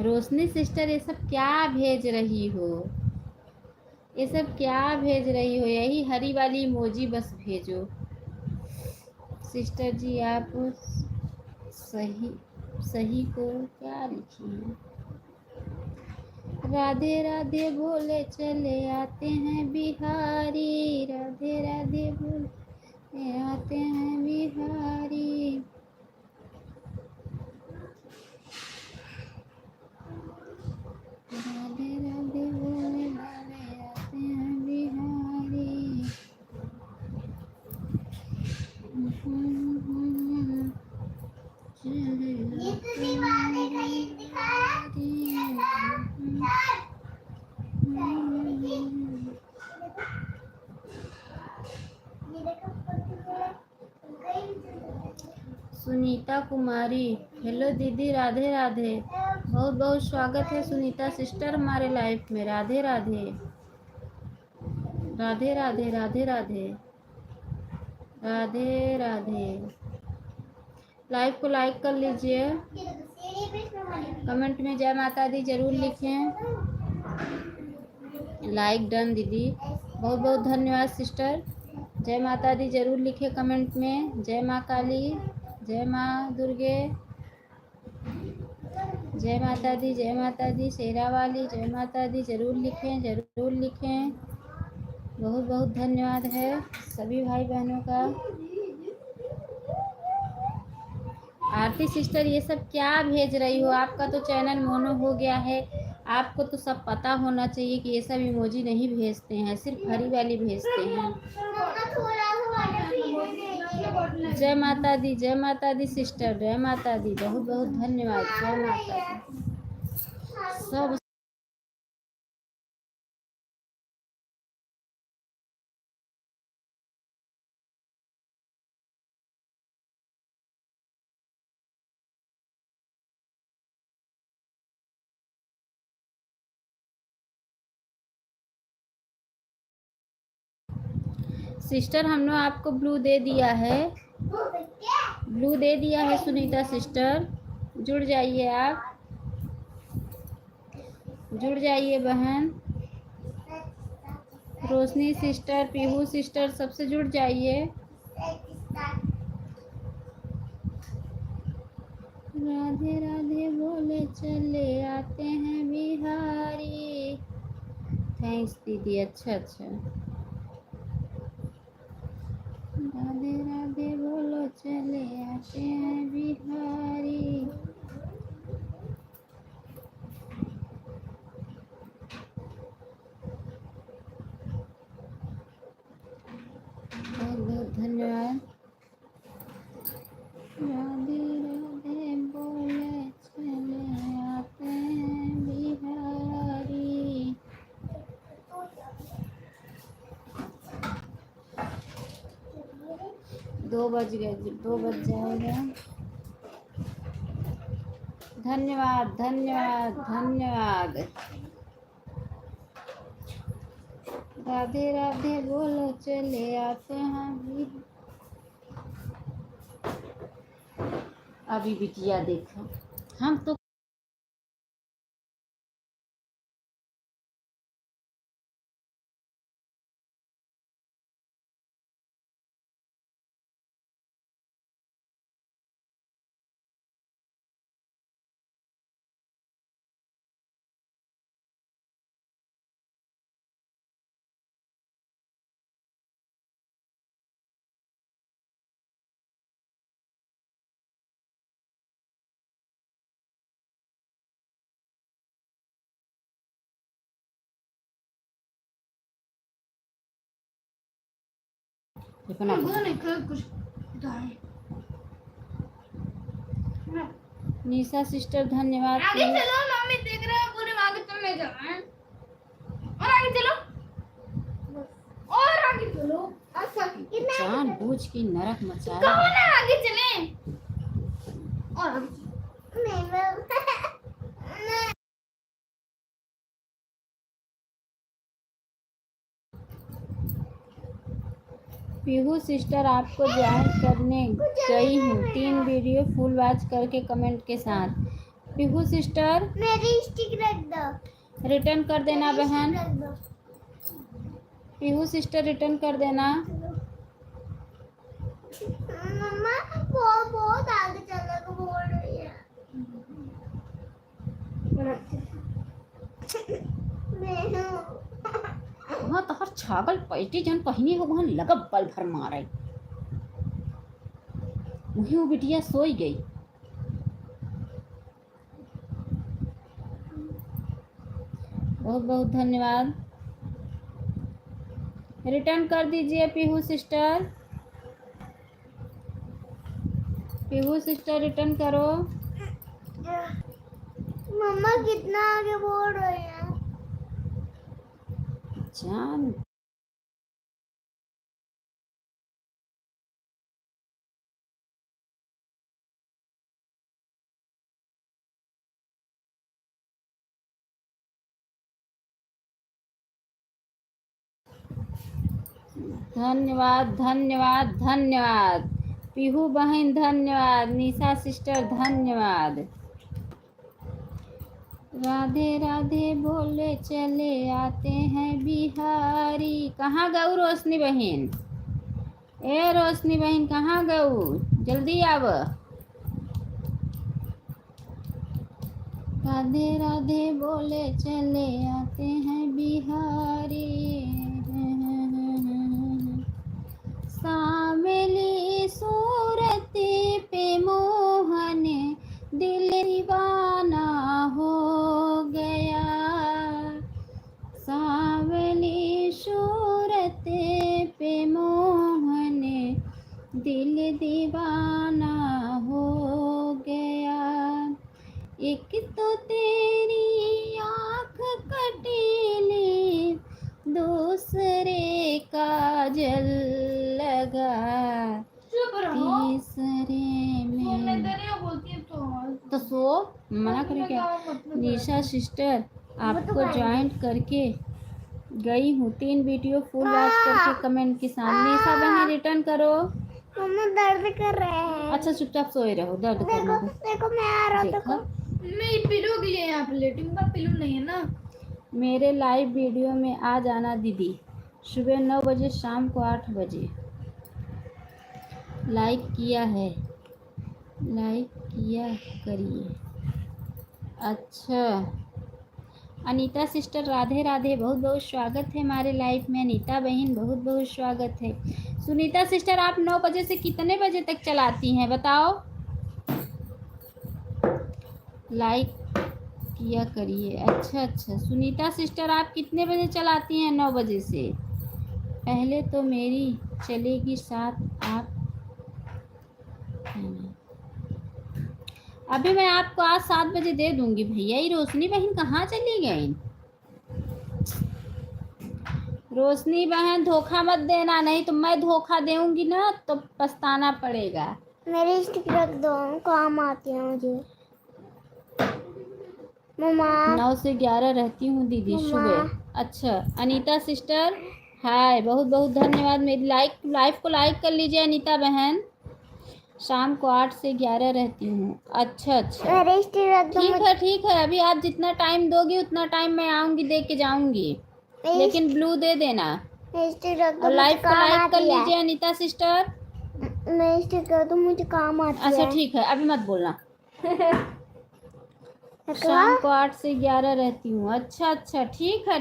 रोशनी सिस्टर ये सब क्या भेज रही हो, ये सब क्या भेज रही हो? यही हरी वाली इमोजी बस भेजो। सिस्टर जी आप सही सही को क्या लिखी है? राधे राधे बोले चले आते हैं बिहारी, राधे राधे बोले आते हैं बिहारी। राधे राधे बोले चले आते हैं बिहारी। ये तो दीवाने का ये दिखा सुनीता कुमारी, हेलो दीदी, राधे राधे, बहुत बहुत स्वागत है सुनीता सिस्टर हमारे लाइफ में। राधे राधे राधे राधे राधे राधे राधे राधे। लाइव को लाइक कर लीजिए, कमेंट में जय माता दी जरूर लिखें। लाइक डन दीदी, बहुत बहुत धन्यवाद सिस्टर। जय माता दी जरूर लिखे कमेंट में। जय माँ काली, जय माँ दुर्गे, जय माता दी, जय माता दी शेरा वाली, जय माता दी जरूर लिखें, जरूर लिखें। बहुत बहुत धन्यवाद है सभी भाई बहनों का। आरती सिस्टर ये सब क्या भेज रही हो? आपका तो चैनल मोनो हो गया है, आपको तो सब पता होना चाहिए कि ये सब इमोजी नहीं भेजते हैं, सिर्फ हरी वाली भेजते हैं। जय माता दी सिस्टर, जय माता दी, बहुत बहुत धन्यवाद। जय माता दी सब। सिस्टर हमने आपको ब्लू दे दिया है, ब्लू दे दिया है सुनीता सिस्टर, जुड़ जाइए आप, जुड़ जाइए बहन। रोशनी सिस्टर, पीहू सिस्टर, सबसे जुड़ जाइए। राधे राधे बोले चले आते हैं बिहारी। थैंक्स दीदी, अच्छा अच्छा। राधे राधे बोलो चले आते हैं बिहारी। बहुत बहुत धन्यवाद। राधे राधे बोले चले आते हैं बिहारी। 2 बज गए, 2 बज जाएगा। धन्यवाद धन्यवाद धन्यवाद। राधे राधे बोलो चले आते हैं भी। अभी बिटिया देखो, हम तो अपना कुछ निशा सिस्टर धन्यवाद। आगे चलो, मम्मी देख रहे हैं पूरे, आगे चलने जा रहे हैं। और आगे चलो, और आगे चलो। अच्छा जान बूझ की नरक मचा कहो ना आगे चलें। और आगे नहीं पीहू सिस्टर आपको ज्वाइन करने गई हूँ 3 वीडियो फुल वॉच करके कमेंट के साथ। पीहू सिस्टर मेरी स्टिक रख दो, रिटर्न कर देना मेरी बहन। स्टिक रख दो। पीहू सिस्टर रिटर्न कर देना। मम्मा वो बहुत आगे चलने को बोल रही है। हाँ तहर छागल पैटी जन पहिनी हो वहाँ लगब बल भर मारे। वही वो बिटिया सोई गई। बहुत बहुत धन्यवाद। रिटर्न कर दीजिए Pihu sister. Pihu sister return करो। मम्मा कितना आगे बोल रही है। जान धन्यवाद धन्यवाद धन्यवाद। पीहू बहन धन्यवाद। निशा सिस्टर धन्यवाद। राधे राधे बोले चले आते हैं बिहारी। कहाँ गऊ रोशनी बहन? ए रोशनी बहन कहाँ गऊ? जल्दी आव। राधे राधे बोले चले आते हैं बिहारी। सांवली सूरत पे मोहन दिल दीवाना हो गया। सांवली सूरत पे मोहन दिल दीवाना हो गया। एक तो तेरी आँख कटीली, दूसरे काजल लगा, तीसरे में तो सो मना करे क्या? निशा सिस्टर आपको ज्वाइन करके गई हूँ 3 वीडियो फुल वॉच करके कमेंट के साथ। निशा बहन रिटर्न करो। मम्मा दर्द कर रहे हैं। अच्छा चुपचाप सोए रहो, दर्द करना देखो देखो मैं आ रहा हूँ। देखो। मैं पिलो के लिए यहाँ पे लेटी हूँ, पिलो नहीं है ना। मेरे लाइव वीडियो में आ जाना दीदी, सुबह 9 बजे शाम को 8 बजे। लाइक किया है, लाइक किया करिए। अच्छा अनीता सिस्टर राधे राधे, बहुत बहुत स्वागत है हमारे लाइव में। अनीता बहन बहुत बहुत स्वागत है। सुनीता सिस्टर आप 9 बजे से कितने बजे तक चलाती हैं बताओ? लाइक किया करिए। अच्छा अच्छा सुनीता सिस्टर आप कितने बजे चलाती हैं? 9 बजे से। पहले तो मेरी चलेगी साथ आप। अभी मैं आपको आज 7 बजे दे दूंगी भैया। ये रोशनी बहन कहाँ चली गई? रोशनी बहन धोखा मत देना, नहीं तो मैं धोखा दूंगी ना तो पछताना पड़ेगा। मेरी स्टिक रख दो, काम आती है मुझे। मम्मा 9 से 11 रहती हूँ दीदी सुबह। अच्छा अनीता सिस्टर हाय, बहुत बहुत धन्यवाद। मेरी लाइव को लाइक कर लीजिए अनीता बहन। शाम को 8 से 11 रहती हूँ। अच्छा अच्छा मेरी स्टिक रख दो। ठीक है। अभी आप जितना टाइम दोगी उतना टाइम मैं आऊँगी, दे के जाऊँगी, लेकिन ब्लू दे देना। मेरी स्टिक रख दो, और लाइव मुझे को काम लाइक कर आती है। लीजिए अनीता सिस्टर। मेरी स्टिक रख दो, मुझे काम आती है। अच्छा ठीक है, अभी मत बोलना। शाम को 8 से 11 रहती हूँ। अच्छा अच्छा ठीक है।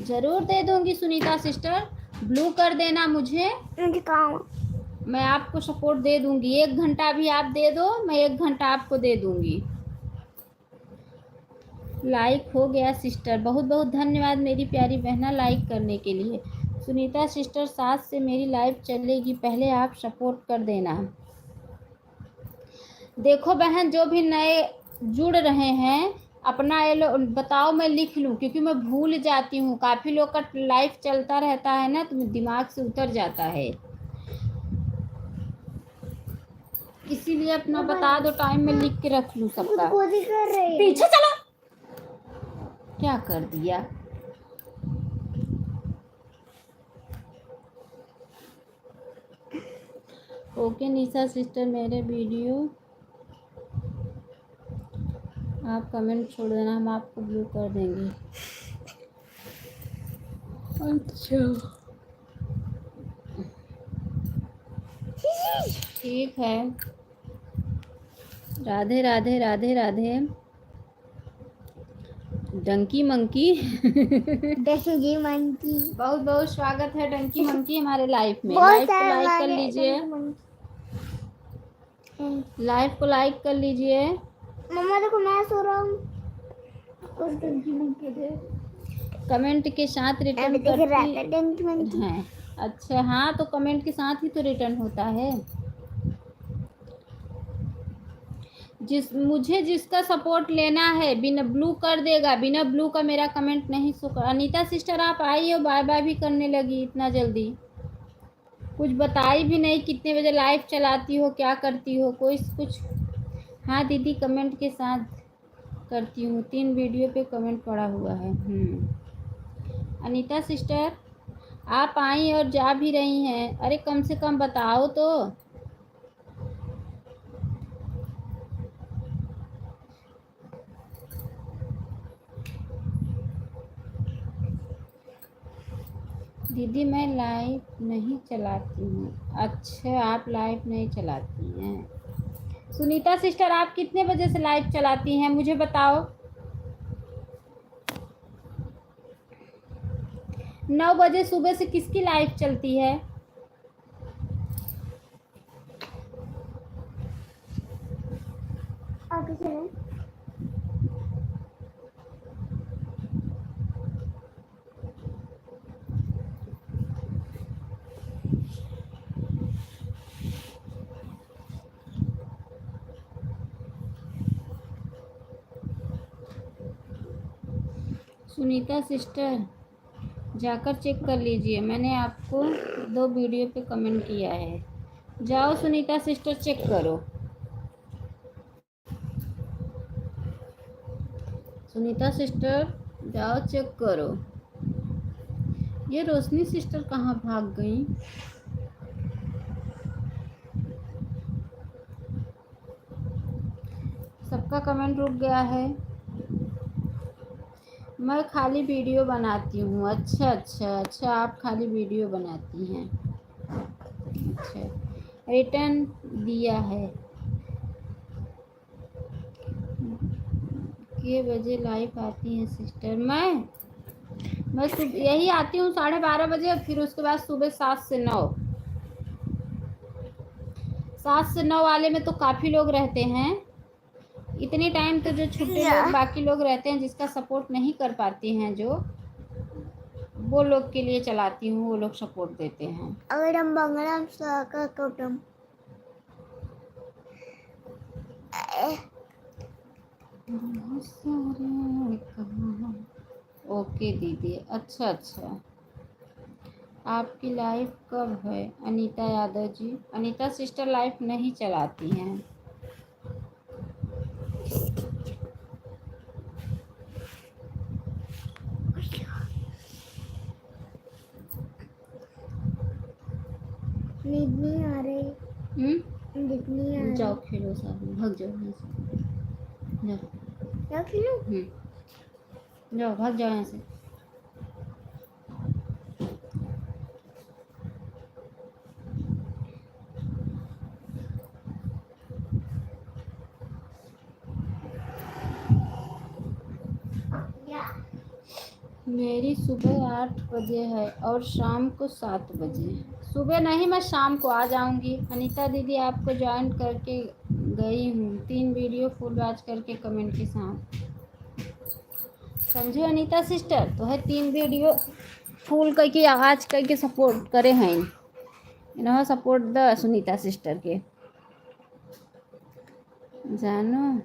जरूर दे दूंगी सुनीता सिस्टर। ब्लू कर देना मुझे काम। मैं आपको सपोर्ट दे दूंगी। 1 घंटा भी आप दे दो, मैं 1 घंटा आपको दे दूंगी। लाइक हो गया सिस्टर, बहुत बहुत धन्यवाद मेरी प्यारी बहना लाइक करने के लिए। सुनीता सिस्टर 7 से मेरी लाइव चलेगी, पहले आप सपोर्ट कर देना। देखो बहन जो भी नए जुड़ रहे हैं अपना ये लो बताओ, मैं लिख लूँ क्योंकि मैं भूल जाती हूँ। काफ़ी लोग का लाइव चलता रहता है ना तो दिमाग से उतर जाता है, इसीलिए अपना बता दो टाइम में लिख के रख लूँ सबका। कर रही है। पीछे चलो, क्या कर दिया? ओके निशा सिस्टर, मेरे वीडियो आप कमेंट छोड़ देना, हम आपको ब्लू कर देंगे। अच्छा ठीक है। Radhe Radhe Radhe Radhe. Donkey monkey donkey monkey. बहुत बहुत स्वागत है डंकी मंकी हमारे लाइफ में। बहुत लाइव को सारे लाइक कर हमारे लीजिए, डंकी मंकी। लाइव को लाइक कर लीजिए। मम्मा देखो मैं सो रहा हूँ। कुछ डंकी मंकी दे। कमेंट के साथ रिटर्न अभी देख रहा था करती डंकी मंकी। हैं। अच्छा हाँ, तो कमेंट के साथ ही तो रिटर्न होता है। मुझे जिसका सपोर्ट लेना है बिना ब्लू कर देगा, बिना ब्लू का मेरा कमेंट नहीं सुख। अनीता सिस्टर आप आई हो, बाय बाय भी करने लगी इतना जल्दी। कुछ बताई भी नहीं, कितने बजे लाइव चलाती हो, क्या करती हो, कोई कुछ। हाँ दीदी कमेंट के साथ करती हूँ, 3 वीडियो पे कमेंट पड़ा हुआ है। अनीता सिस्टर आप आई और जा भी रही हैं, अरे कम से कम बताओ तो। दीदी मैं लाइव नहीं चलाती हूँ। अच्छा आप लाइव नहीं चलाती हैं। सुनीता सिस्टर आप कितने बजे से लाइव चलाती हैं मुझे बताओ। 9 बजे सुबह से किसकी लाइव चलती है? आगे चलो। सुनीता सिस्टर जाकर चेक कर लीजिए, मैंने आपको 2 वीडियो पे कमेंट किया है। जाओ सुनीता सिस्टर चेक करो। सुनीता सिस्टर जाओ चेक करो। ये रोशनी सिस्टर कहाँ भाग गई? सबका कमेंट रुक गया है। मैं खाली वीडियो बनाती हूँ। अच्छा अच्छा अच्छा आप खाली वीडियो बनाती हैं। अच्छा रिटर्न दिया है। के बजे लाइव आती हैं सिस्टर? मैं यही आती हूँ 12:30 बजे, फिर उसके बाद सुबह 7 से 9। 7 से 9 वाले में तो काफ़ी लोग रहते हैं। इतने टाइम तो जो छुट्टे लोग बाकी लोग रहते हैं, जिसका सपोर्ट नहीं कर पाती हैं, जो वो लोग के लिए चलाती हूँ, वो लोग सपोर्ट देते हैं। अगर हम बंगला का कपड़म बहुत सारे कहाँ। ओके दीदी अच्छा अच्छा। आपकी लाइफ कब है? अनीता यादव जी। अनीता सिस्टर लाइफ नहीं चलाती हैं। नींद नहीं आ रही। नींद नहीं आ रही। जाओ खेलो साथ में, भाग जाओ यहाँ से। जाओ क्या खेलूं? जाओ भाग जाओ यहाँ से। मेरी सुबह 8 बजे है और शाम को 7 बजे। सुबह नहीं, मैं शाम को आ जाऊंगी। अनीता दीदी आपको ज्वाइन करके गई हूँ, 3 वीडियो फुल वॉच करके कमेंट के साथ। समझे अनीता सिस्टर? तो है 3 वीडियो फुल करके आवाज करके सपोर्ट करे हैं। इन्हों सपोर्ट द सुनीता सिस्टर के जानो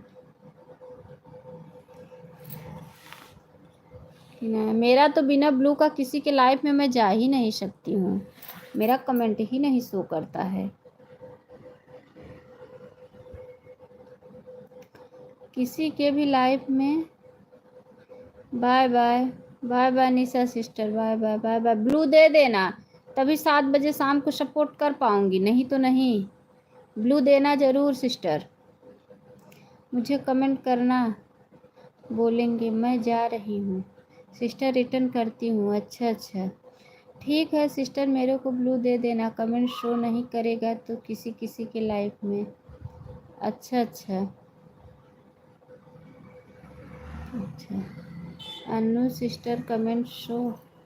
कि ना। मेरा तो बिना ब्लू का किसी के लाइफ में मैं जा ही नहीं सकती हूँ, मेरा कमेंट ही नहीं शो करता है किसी के भी लाइफ में। Bye bye bye bye Nisha sister, bye bye bye bye. Blue दे देना, तभी 7 बजे शाम को सपोर्ट कर पाऊंगी, नहीं तो नहीं। ब्लू देना ज़रूर सिस्टर, मुझे कमेंट करना, बोलेंगे मैं जा रही हूँ सिस्टर, रिटर्न करती हूँ। अच्छा अच्छा ठीक है सिस्टर, मेरे को ब्लू दे देना, कमेंट शो नहीं करेगा तो किसी किसी के लाइफ में। अच्छा अच्छा अच्छा अनु सिस्टर कमेंट शो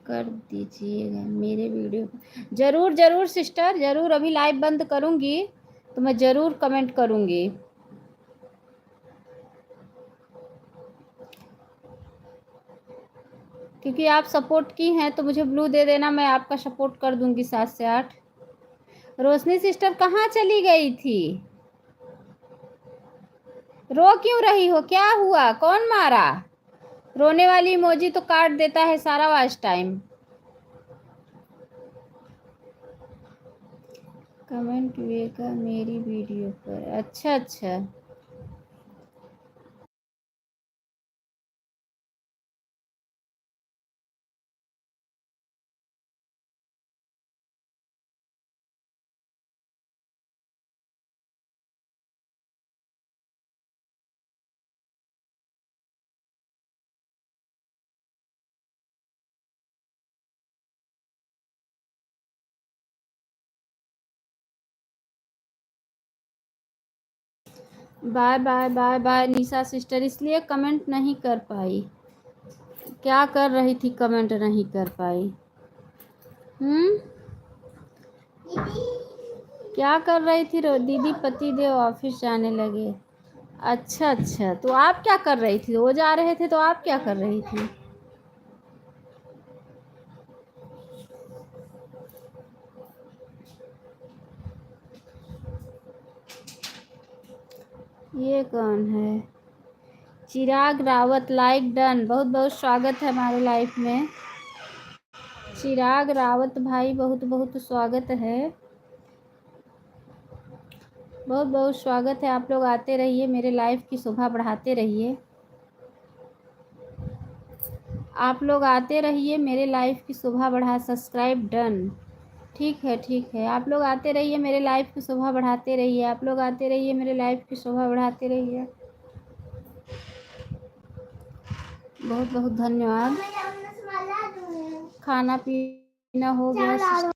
कर दीजिएगा मेरे वीडियो पर। ज़रूर ज़रूर सिस्टर, ज़रूर, अभी लाइव बंद करूँगी तो मैं ज़रूर कमेंट करूँगी। क्योंकि आप सपोर्ट की हैं तो मुझे ब्लू दे देना, मैं आपका सपोर्ट कर दूँगी 7 से 8। रोशनी सिस्टर कहाँ चली गई थी? रो क्यों रही हो? क्या हुआ? कौन मारा? रोने वाली इमोजी तो काट देता है सारा वॉच टाइम। कमेंट हुएगा मेरी वीडियो पर। अच्छा अच्छा bye bye bye bye Nisha sister, इसलिए कमेंट नहीं कर पाई। क्या कर रही थी कमेंट नहीं कर पाई? क्या कर रही थी? दीदी पति देव ऑफिस जाने लगे। अच्छा अच्छा तो आप क्या कर रही थी? वो जा रहे थे तो आप क्या कर रही थी? ये कौन है? चिराग रावत, लाइक डन, बहुत बहुत स्वागत है हमारे लाइफ में। चिराग रावत भाई बहुत बहुत स्वागत है, बहुत बहुत स्वागत है। आप लोग आते रहिए, मेरे लाइफ की शोभा बढ़ाते रहिए। आप लोग आते रहिए, मेरे लाइफ की शोभा बढ़ा। सब्सक्राइब डन, ठीक है ठीक है। आप लोग आते रहिए, मेरे लाइफ की शोभा बढ़ाते रहिए। आप लोग आते रहिए, मेरे लाइफ की शोभा बढ़ाते रहिए। बहुत बहुत धन्यवाद। खाना पीना हो गया?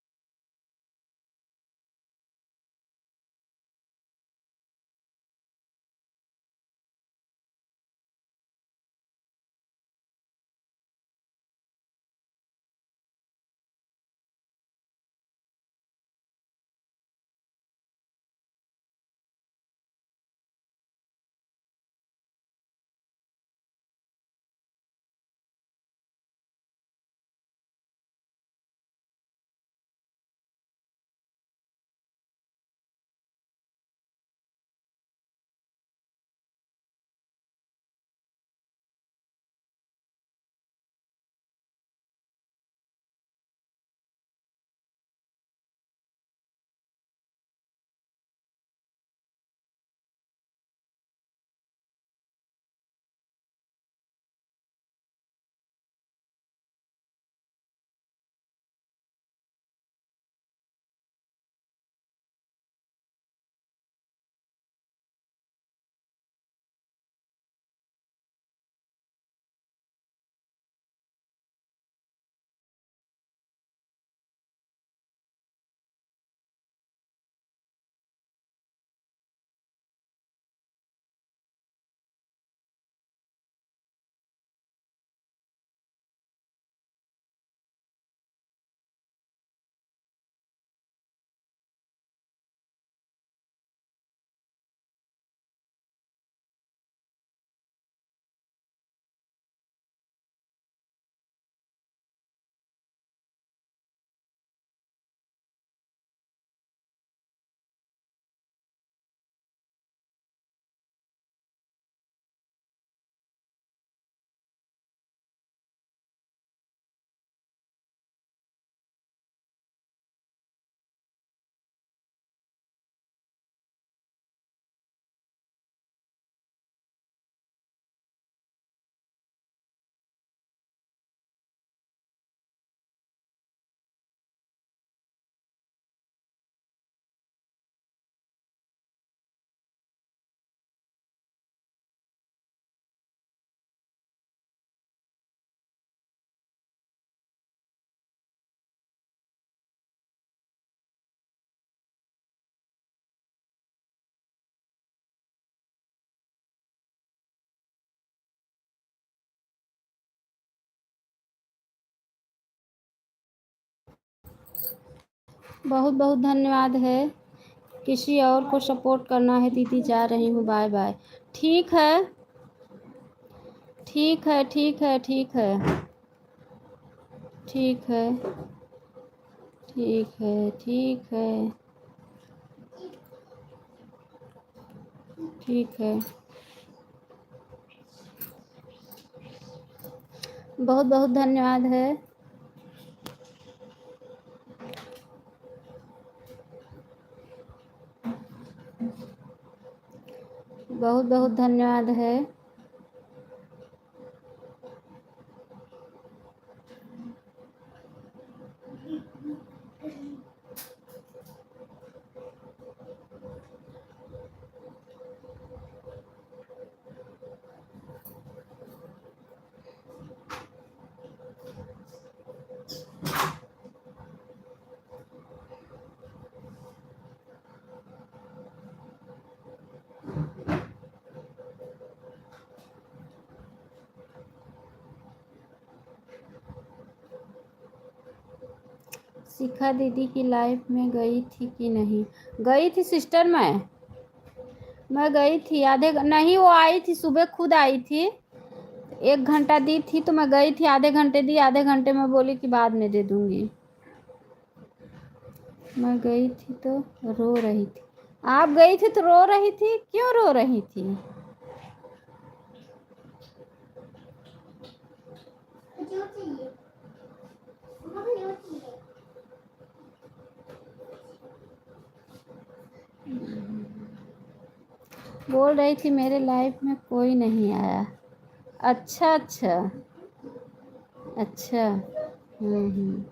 बहुत बहुत धन्यवाद है। किसी और को सपोर्ट करना है दीदी, जा रही हूँ, बाय बाय। ठीक है, ठीक है, ठीक है, ठीक है, ठीक है, ठीक है, ठीक है, ठीक है। बहुत बहुत धन्यवाद है। बहुत बहुत धन्यवाद है। शिखा दीदी की लाइफ में गई थी कि नहीं? गई थी सिस्टर, मैं गई थी। नहीं, वो आई थी सुबह, खुद आई थी। 1 घंटा दी थी तो मैं गई थी, आधे घंटे दी, आधे घंटे में बोली कि बाद में दे दूंगी। मैं गई थी तो रो रही थी। आप गई थी तो रो रही थी? क्यों रो रही थी? जो चाहिए मम्मा जो चाहिए। बोल रही थी मेरे लाइफ में कोई नहीं आया। अच्छा अच्छा अच्छा। हम्म।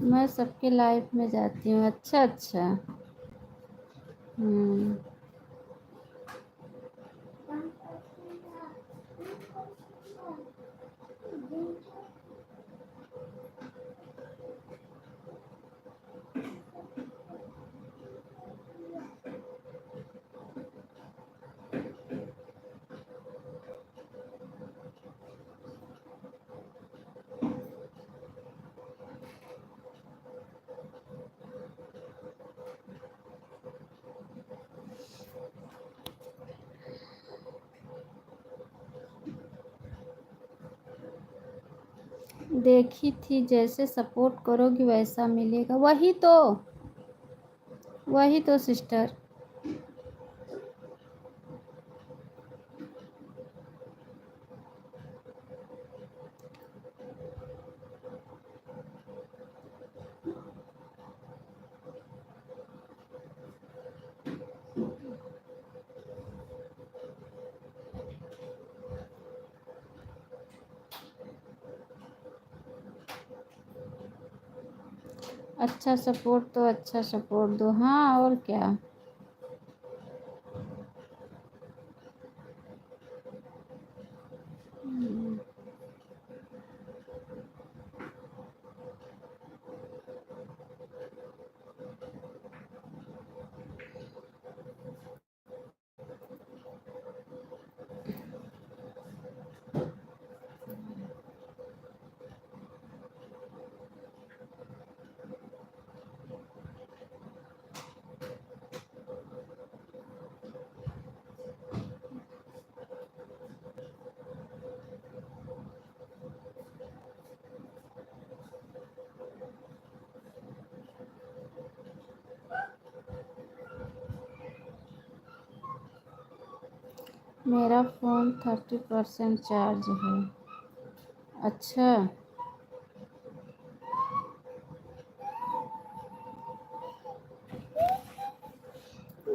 मैं सबके लाइफ में जाती हूँ। अच्छा अच्छा। हम्म। देखी थी, जैसे सपोर्ट करोगी वैसा मिलेगा। वही तो सिस्टर। अच्छा सपोर्ट तो अच्छा सपोर्ट दो, हाँ और क्या। मेरा फ़ोन 30% चार्ज है। अच्छा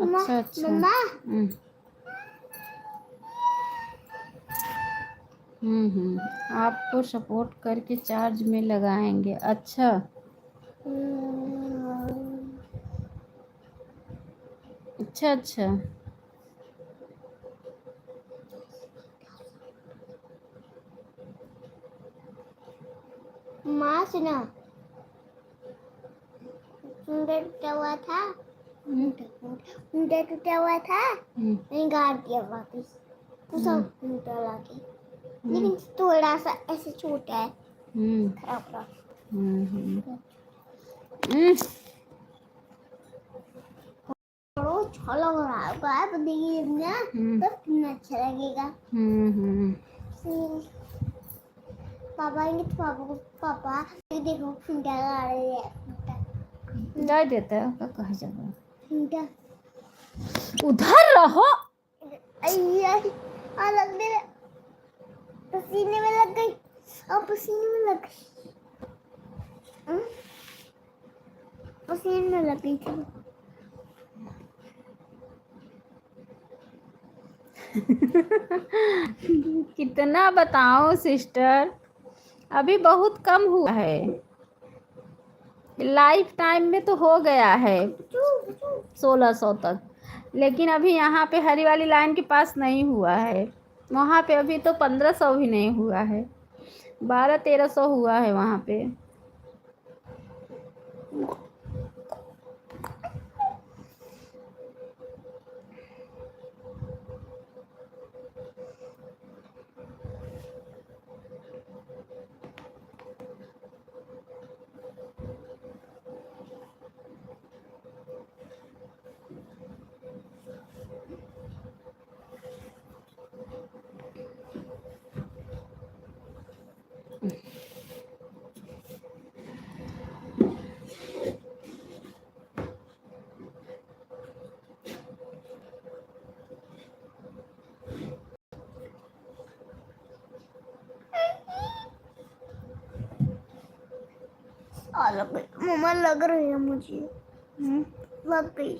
अच्छा अच्छा। मम्मा आपको सपोर्ट करके चार्ज में लगाएंगे। अच्छा अच्छा अच्छा। माँ सुना, सुंदर टूटा हुआ था, हम्म, सुंदर टूटा हुआ था, हम्म। मैंने गाड़ दिया वापस। वो सब टूटा लाके, लेकिन थोड़ा सा ऐसे छोटा है, हम्म खराब खराब। हम्म और अच्छा लग रहा है गाय, तो देखिए ना तब कितना अच्छा लगेगा। हम्म फिर पापा आएंगे तो पापा ये देखो फुंटा ला रहे हैं। जाए देता है का कहा जाएगा। फुंटा उधर रहो। अय्या लग दे, पसीने में लग गई, अब पसीने में लग गई। पसीने में लग गई थी। कितना बताऊं सिस्टर, अभी बहुत कम हुआ है, लाइफ टाइम में तो हो गया है 1600 तक, लेकिन अभी यहाँ पे हरी वाली लाइन के पास नहीं हुआ है। वहाँ पे अभी तो 1500 भी नहीं हुआ है, 1200-1300 हुआ है वहाँ पे। लग गई मम्मा, लग रही है मुझे, लग गई।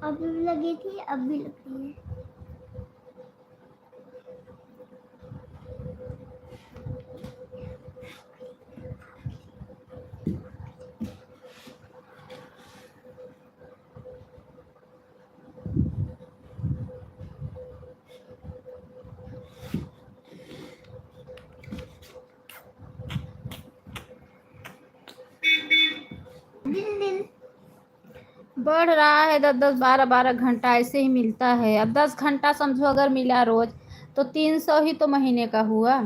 अभी भी लगी थी, अब भी लग रही है। दिन दिन बढ़ रहा है, 10-10 12-12 घंटा ऐसे ही मिलता है। अब 10 घंटा समझो अगर मिला रोज तो 300 ही तो महीने का हुआ।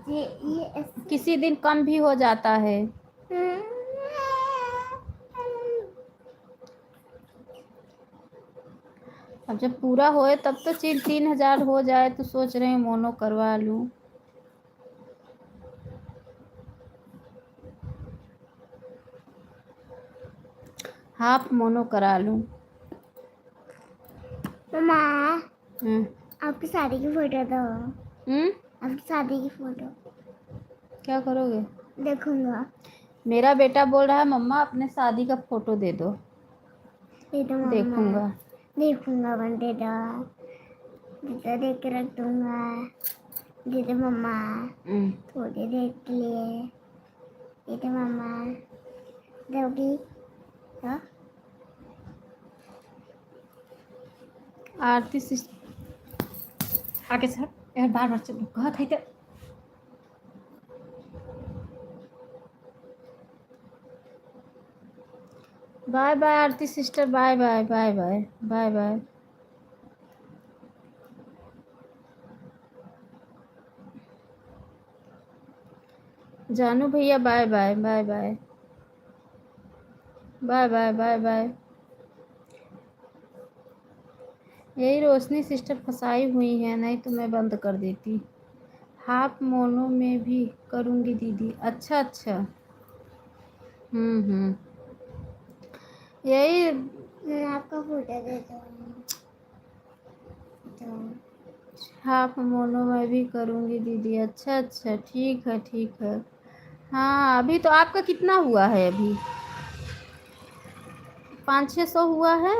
ये ऐसे किसी दिन कम भी हो जाता है। अब जब पूरा होए तब तो 3,000 हो जाए तो सोच रहे हैं मोनो करवा लूं। हाफ मोनो करा लूं। मम्मा, हम्म आपकी शादी की फोटो दो। हम्म आपकी शादी की फोटो क्या करोगे? देखूंगा। मेरा बेटा बोल रहा है मम्मा अपने शादी का फोटो दे दो। दे दो मम्मा, देखूंगा। देखूंगा, बन दे दो, देख के रख दूंगा। दे दो मम्मा, थोड़ी देर के लिए दे दो मम्मा। दोगी? हाँ? आरती आगे सर यार, बार बार चलो कहा था इधर। Bye bye Aarti sister, bye bye bye bye bye bye. Janu भैया bye bye bye bye bye bye bye bye. यही रोशनी सिस्टर फंसाई हुई है, नहीं तो मैं बंद कर देती। हाफ मोनो में भी करूँगी दीदी। अच्छा अच्छा। यही मैं आपका फोटो दे दूँ। हाफ मोनो में भी करूँगी दीदी। अच्छा अच्छा, ठीक है ठीक है। हाँ अभी तो आपका कितना हुआ है? अभी 500-600 हुआ है।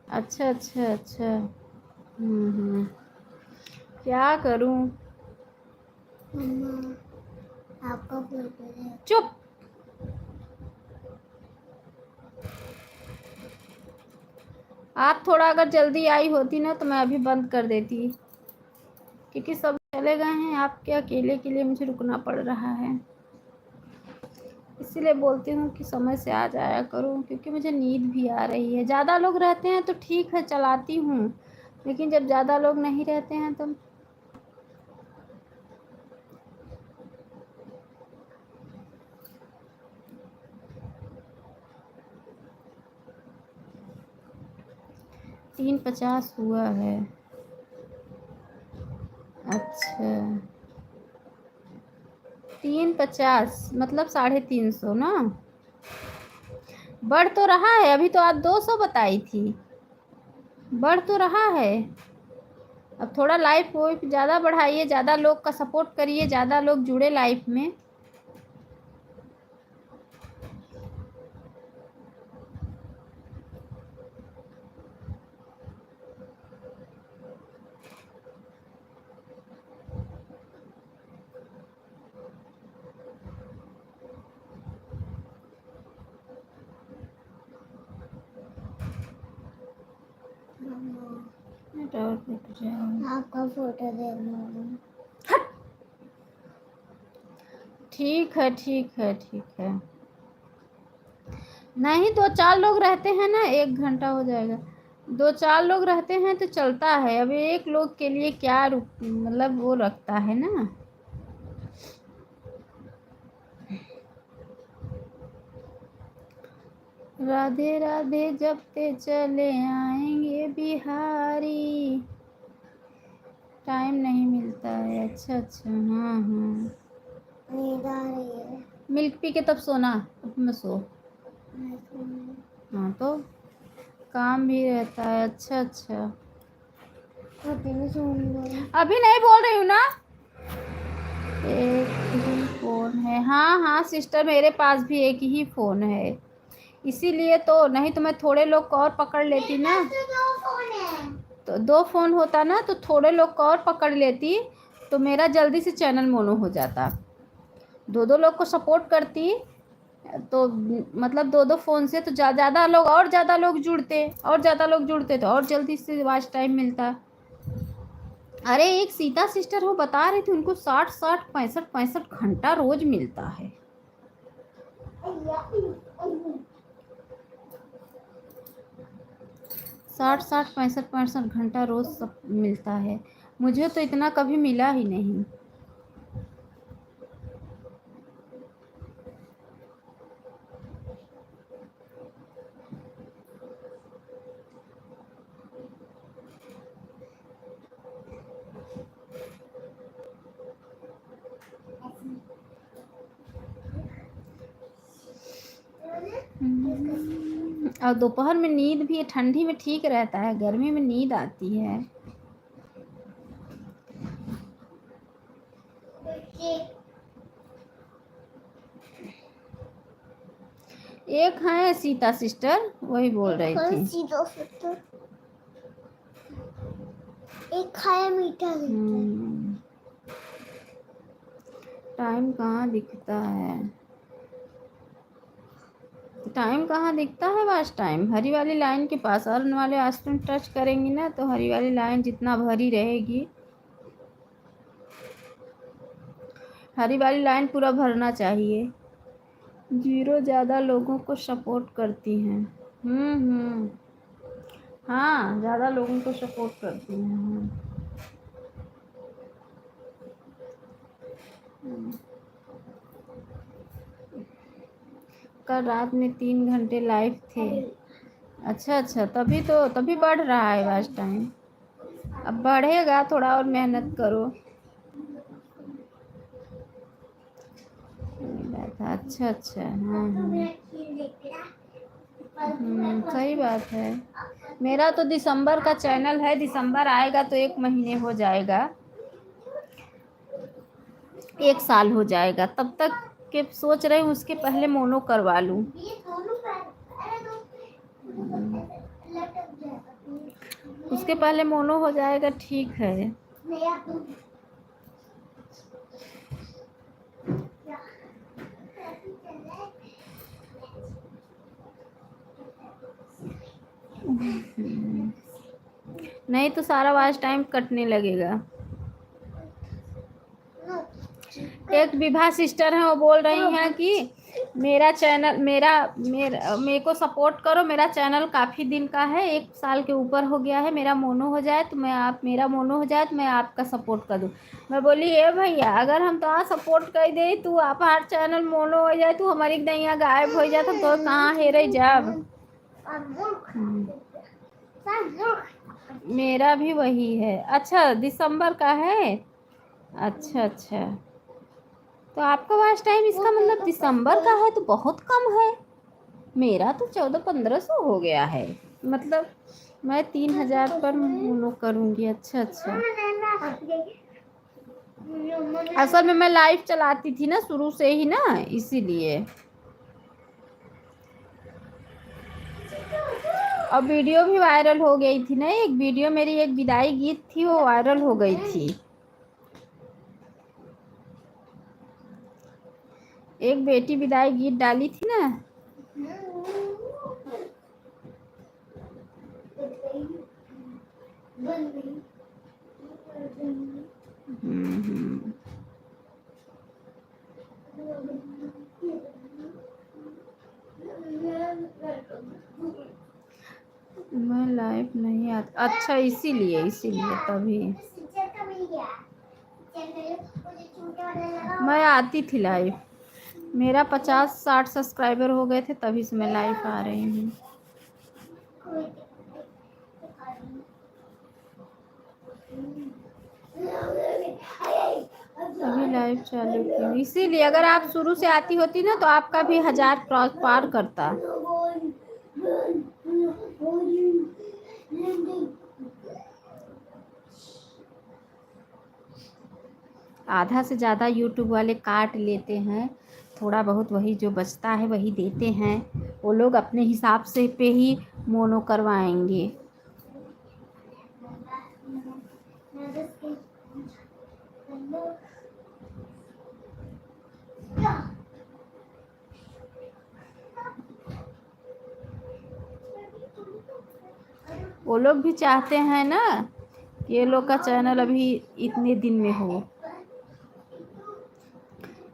अच्छा अच्छा अच्छा। क्या करूं? मम्मा, आपका फोटो दे। चुप। आप थोड़ा अगर जल्दी आई होती ना तो मैं अभी बंद कर देती, क्योंकि सब चले गए हैं, आपके अकेले के लिए मुझे रुकना पड़ रहा है। इसीलिए बोलती हूँ कि समय से आ जाया करो, क्योंकि मुझे नींद भी आ रही है। ज़्यादा लोग रहते हैं तो ठीक है, चलाती हूँ, लेकिन जब ज़्यादा लोग नहीं रहते हैं तो 3:50 हुआ है। अच्छा, 3:50 मतलब 350 ना? बढ़ तो रहा है, अभी तो आप 200 बताई थी, बढ़ तो रहा है। अब थोड़ा लाइफ वो ज़्यादा बढ़ाइए, ज़्यादा लोग का सपोर्ट करिए, ज़्यादा लोग जुड़े लाइफ में। आपका फोटो देखना। ठीक है, ठीक है, ठीक है। नहीं, 2-4 लोग रहते हैं ना, 1 घंटा हो जाएगा। 2-4 लोग रहते हैं तो चलता है। अब एक लोग के लिए क्या मतलब वो रखता है ना। राधे राधे जपते चले आएंगे बिहारी, टाइम नहीं मिलता है। अच्छा अच्छा, हाँ हाँ। नींद आ रही है। मिल्क पी के तब सोना, अब मैं सो। हाँ तो काम भी रहता है। अच्छा अच्छा, अभी मैं सोऊंगी। अभी नहीं बोल रही हूँ ना। एक ही फ़ोन है। हाँ हाँ सिस्टर, मेरे पास भी एक ही फ़ोन है, इसीलिए तो, नहीं तो मैं थोड़े लोग को और पकड़ लेती ना। तो 2 फ़ोन होता ना तो थोड़े लोग को और पकड़ लेती, तो मेरा जल्दी से चैनल मोनो हो जाता। 2-2 लोग को सपोर्ट करती तो मतलब 2-2 फ़ोन से तो ज़्यादा लोग, और ज़्यादा लोग जुड़ते, और ज़्यादा लोग जुड़ते तो और जल्दी से वॉच टाइम मिलता। अरे एक सीता सिस्टर हो बता रही थी, उनको 60-60 65-65 घंटा रोज मिलता है। 60-60 65-65 घंटा रोज सब मिलता है। मुझे तो इतना कभी मिला ही नहीं। और दोपहर में नींद भी ठंडी में ठीक रहता है, गर्मी में नींद आती है। एक है सीता सिस्टर, वही बोल रही थी। सीता सिस्टर एक खाया मीठा टाइम कहाँ दिखता है, टाइम कहाँ दिखता है बस टाइम। हरी वाली लाइन के पास अर्न वाले आइसक्रीम टच करेंगी ना तो हरी वाली लाइन जितना भरी रहेगी, हरी वाली लाइन पूरा भरना चाहिए। 0 ज़्यादा लोगों को सपोर्ट करती हैं। हाँ ज़्यादा लोगों को सपोर्ट करती हैं। कल रात में 3 घंटे लाइव थे। अच्छा अच्छा, तभी बढ़ रहा है वॉच टाइम। अब बढ़ेगा, थोड़ा और मेहनत करो। अच्छा अच्छा, हाँ हाँ, सही बात है। मेरा तो दिसंबर का चैनल है, दिसंबर आएगा तो 1 महीने हो जाएगा, 1 साल हो जाएगा। तब तक के सोच रही हूँ उसके पहले मोनो करवा लूँ। उसके पहले मोनो हो जाएगा, ठीक है। नहीं तो सारा वॉच टाइम कटने लगेगा। एक विभा सिस्टर है, वो बोल रही हैं कि मेरा चैनल मेरे को सपोर्ट करो, मेरा चैनल काफ़ी दिन का है, 1 साल के ऊपर हो गया है, मेरा मोनो हो जाए तो मैं आपका सपोर्ट कर दूँ। मैं बोली ए भैया, अगर हम तो सपोर्ट कर दे तू आप हर चैनल मोनो हो जाए, तू हमारी दैया गायब हो जाए तो कहाँ हेरे जाब। मेरा भी वही है। अच्छा, दिसंबर का है। अच्छा अच्छा, तो आपका वॉच टाइम इसका मतलब दिसंबर का है तो बहुत कम है। मेरा तो 1400-1500 हो गया है। मतलब मैं 3000 पर मोनो करूँगी। अच्छा अच्छा, असल में मैं लाइव चलाती थी ना शुरू से ही ना, इसीलिए। और वीडियो भी वायरल हो गई थी ना, एक वीडियो मेरी एक विदाई गीत थी, वो वायरल हो गई थी। एक बेटी विदाई गीत डाली थी ना। हम्म। मैं लाइव नहीं आती। अच्छा, इसीलिए तभी मैं आती थी लाइव। मेरा 50-60 सब्सक्राइबर हो गए थे, तभी से मैं लाइव आ रही हूँ। अभी लाइव चालू की हूँ, इसीलिए। अगर आप शुरू से आती होती ना तो आपका भी 1000 क्रॉस पार करता। आधा से ज़्यादा यूट्यूब वाले काट लेते हैं, थोड़ा बहुत वही जो बचता है वही देते हैं। वो लोग अपने हिसाब से पे ही मोनो करवाएंगे। वो लोग भी चाहते हैं ना कि ये लोग का चैनल अभी इतने दिन में हो।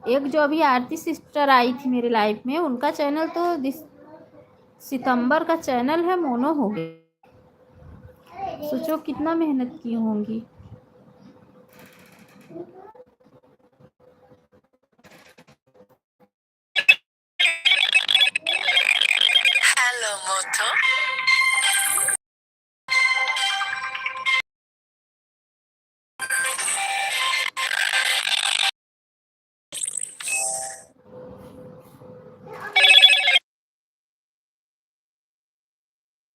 एक जो अभी आरती सिस्टर आई थी मेरे लाइफ में, उनका चैनल तो सितंबर का चैनल है, मोनो हो गया। सोचो कितना मेहनत की होंगी। Hello, Moto.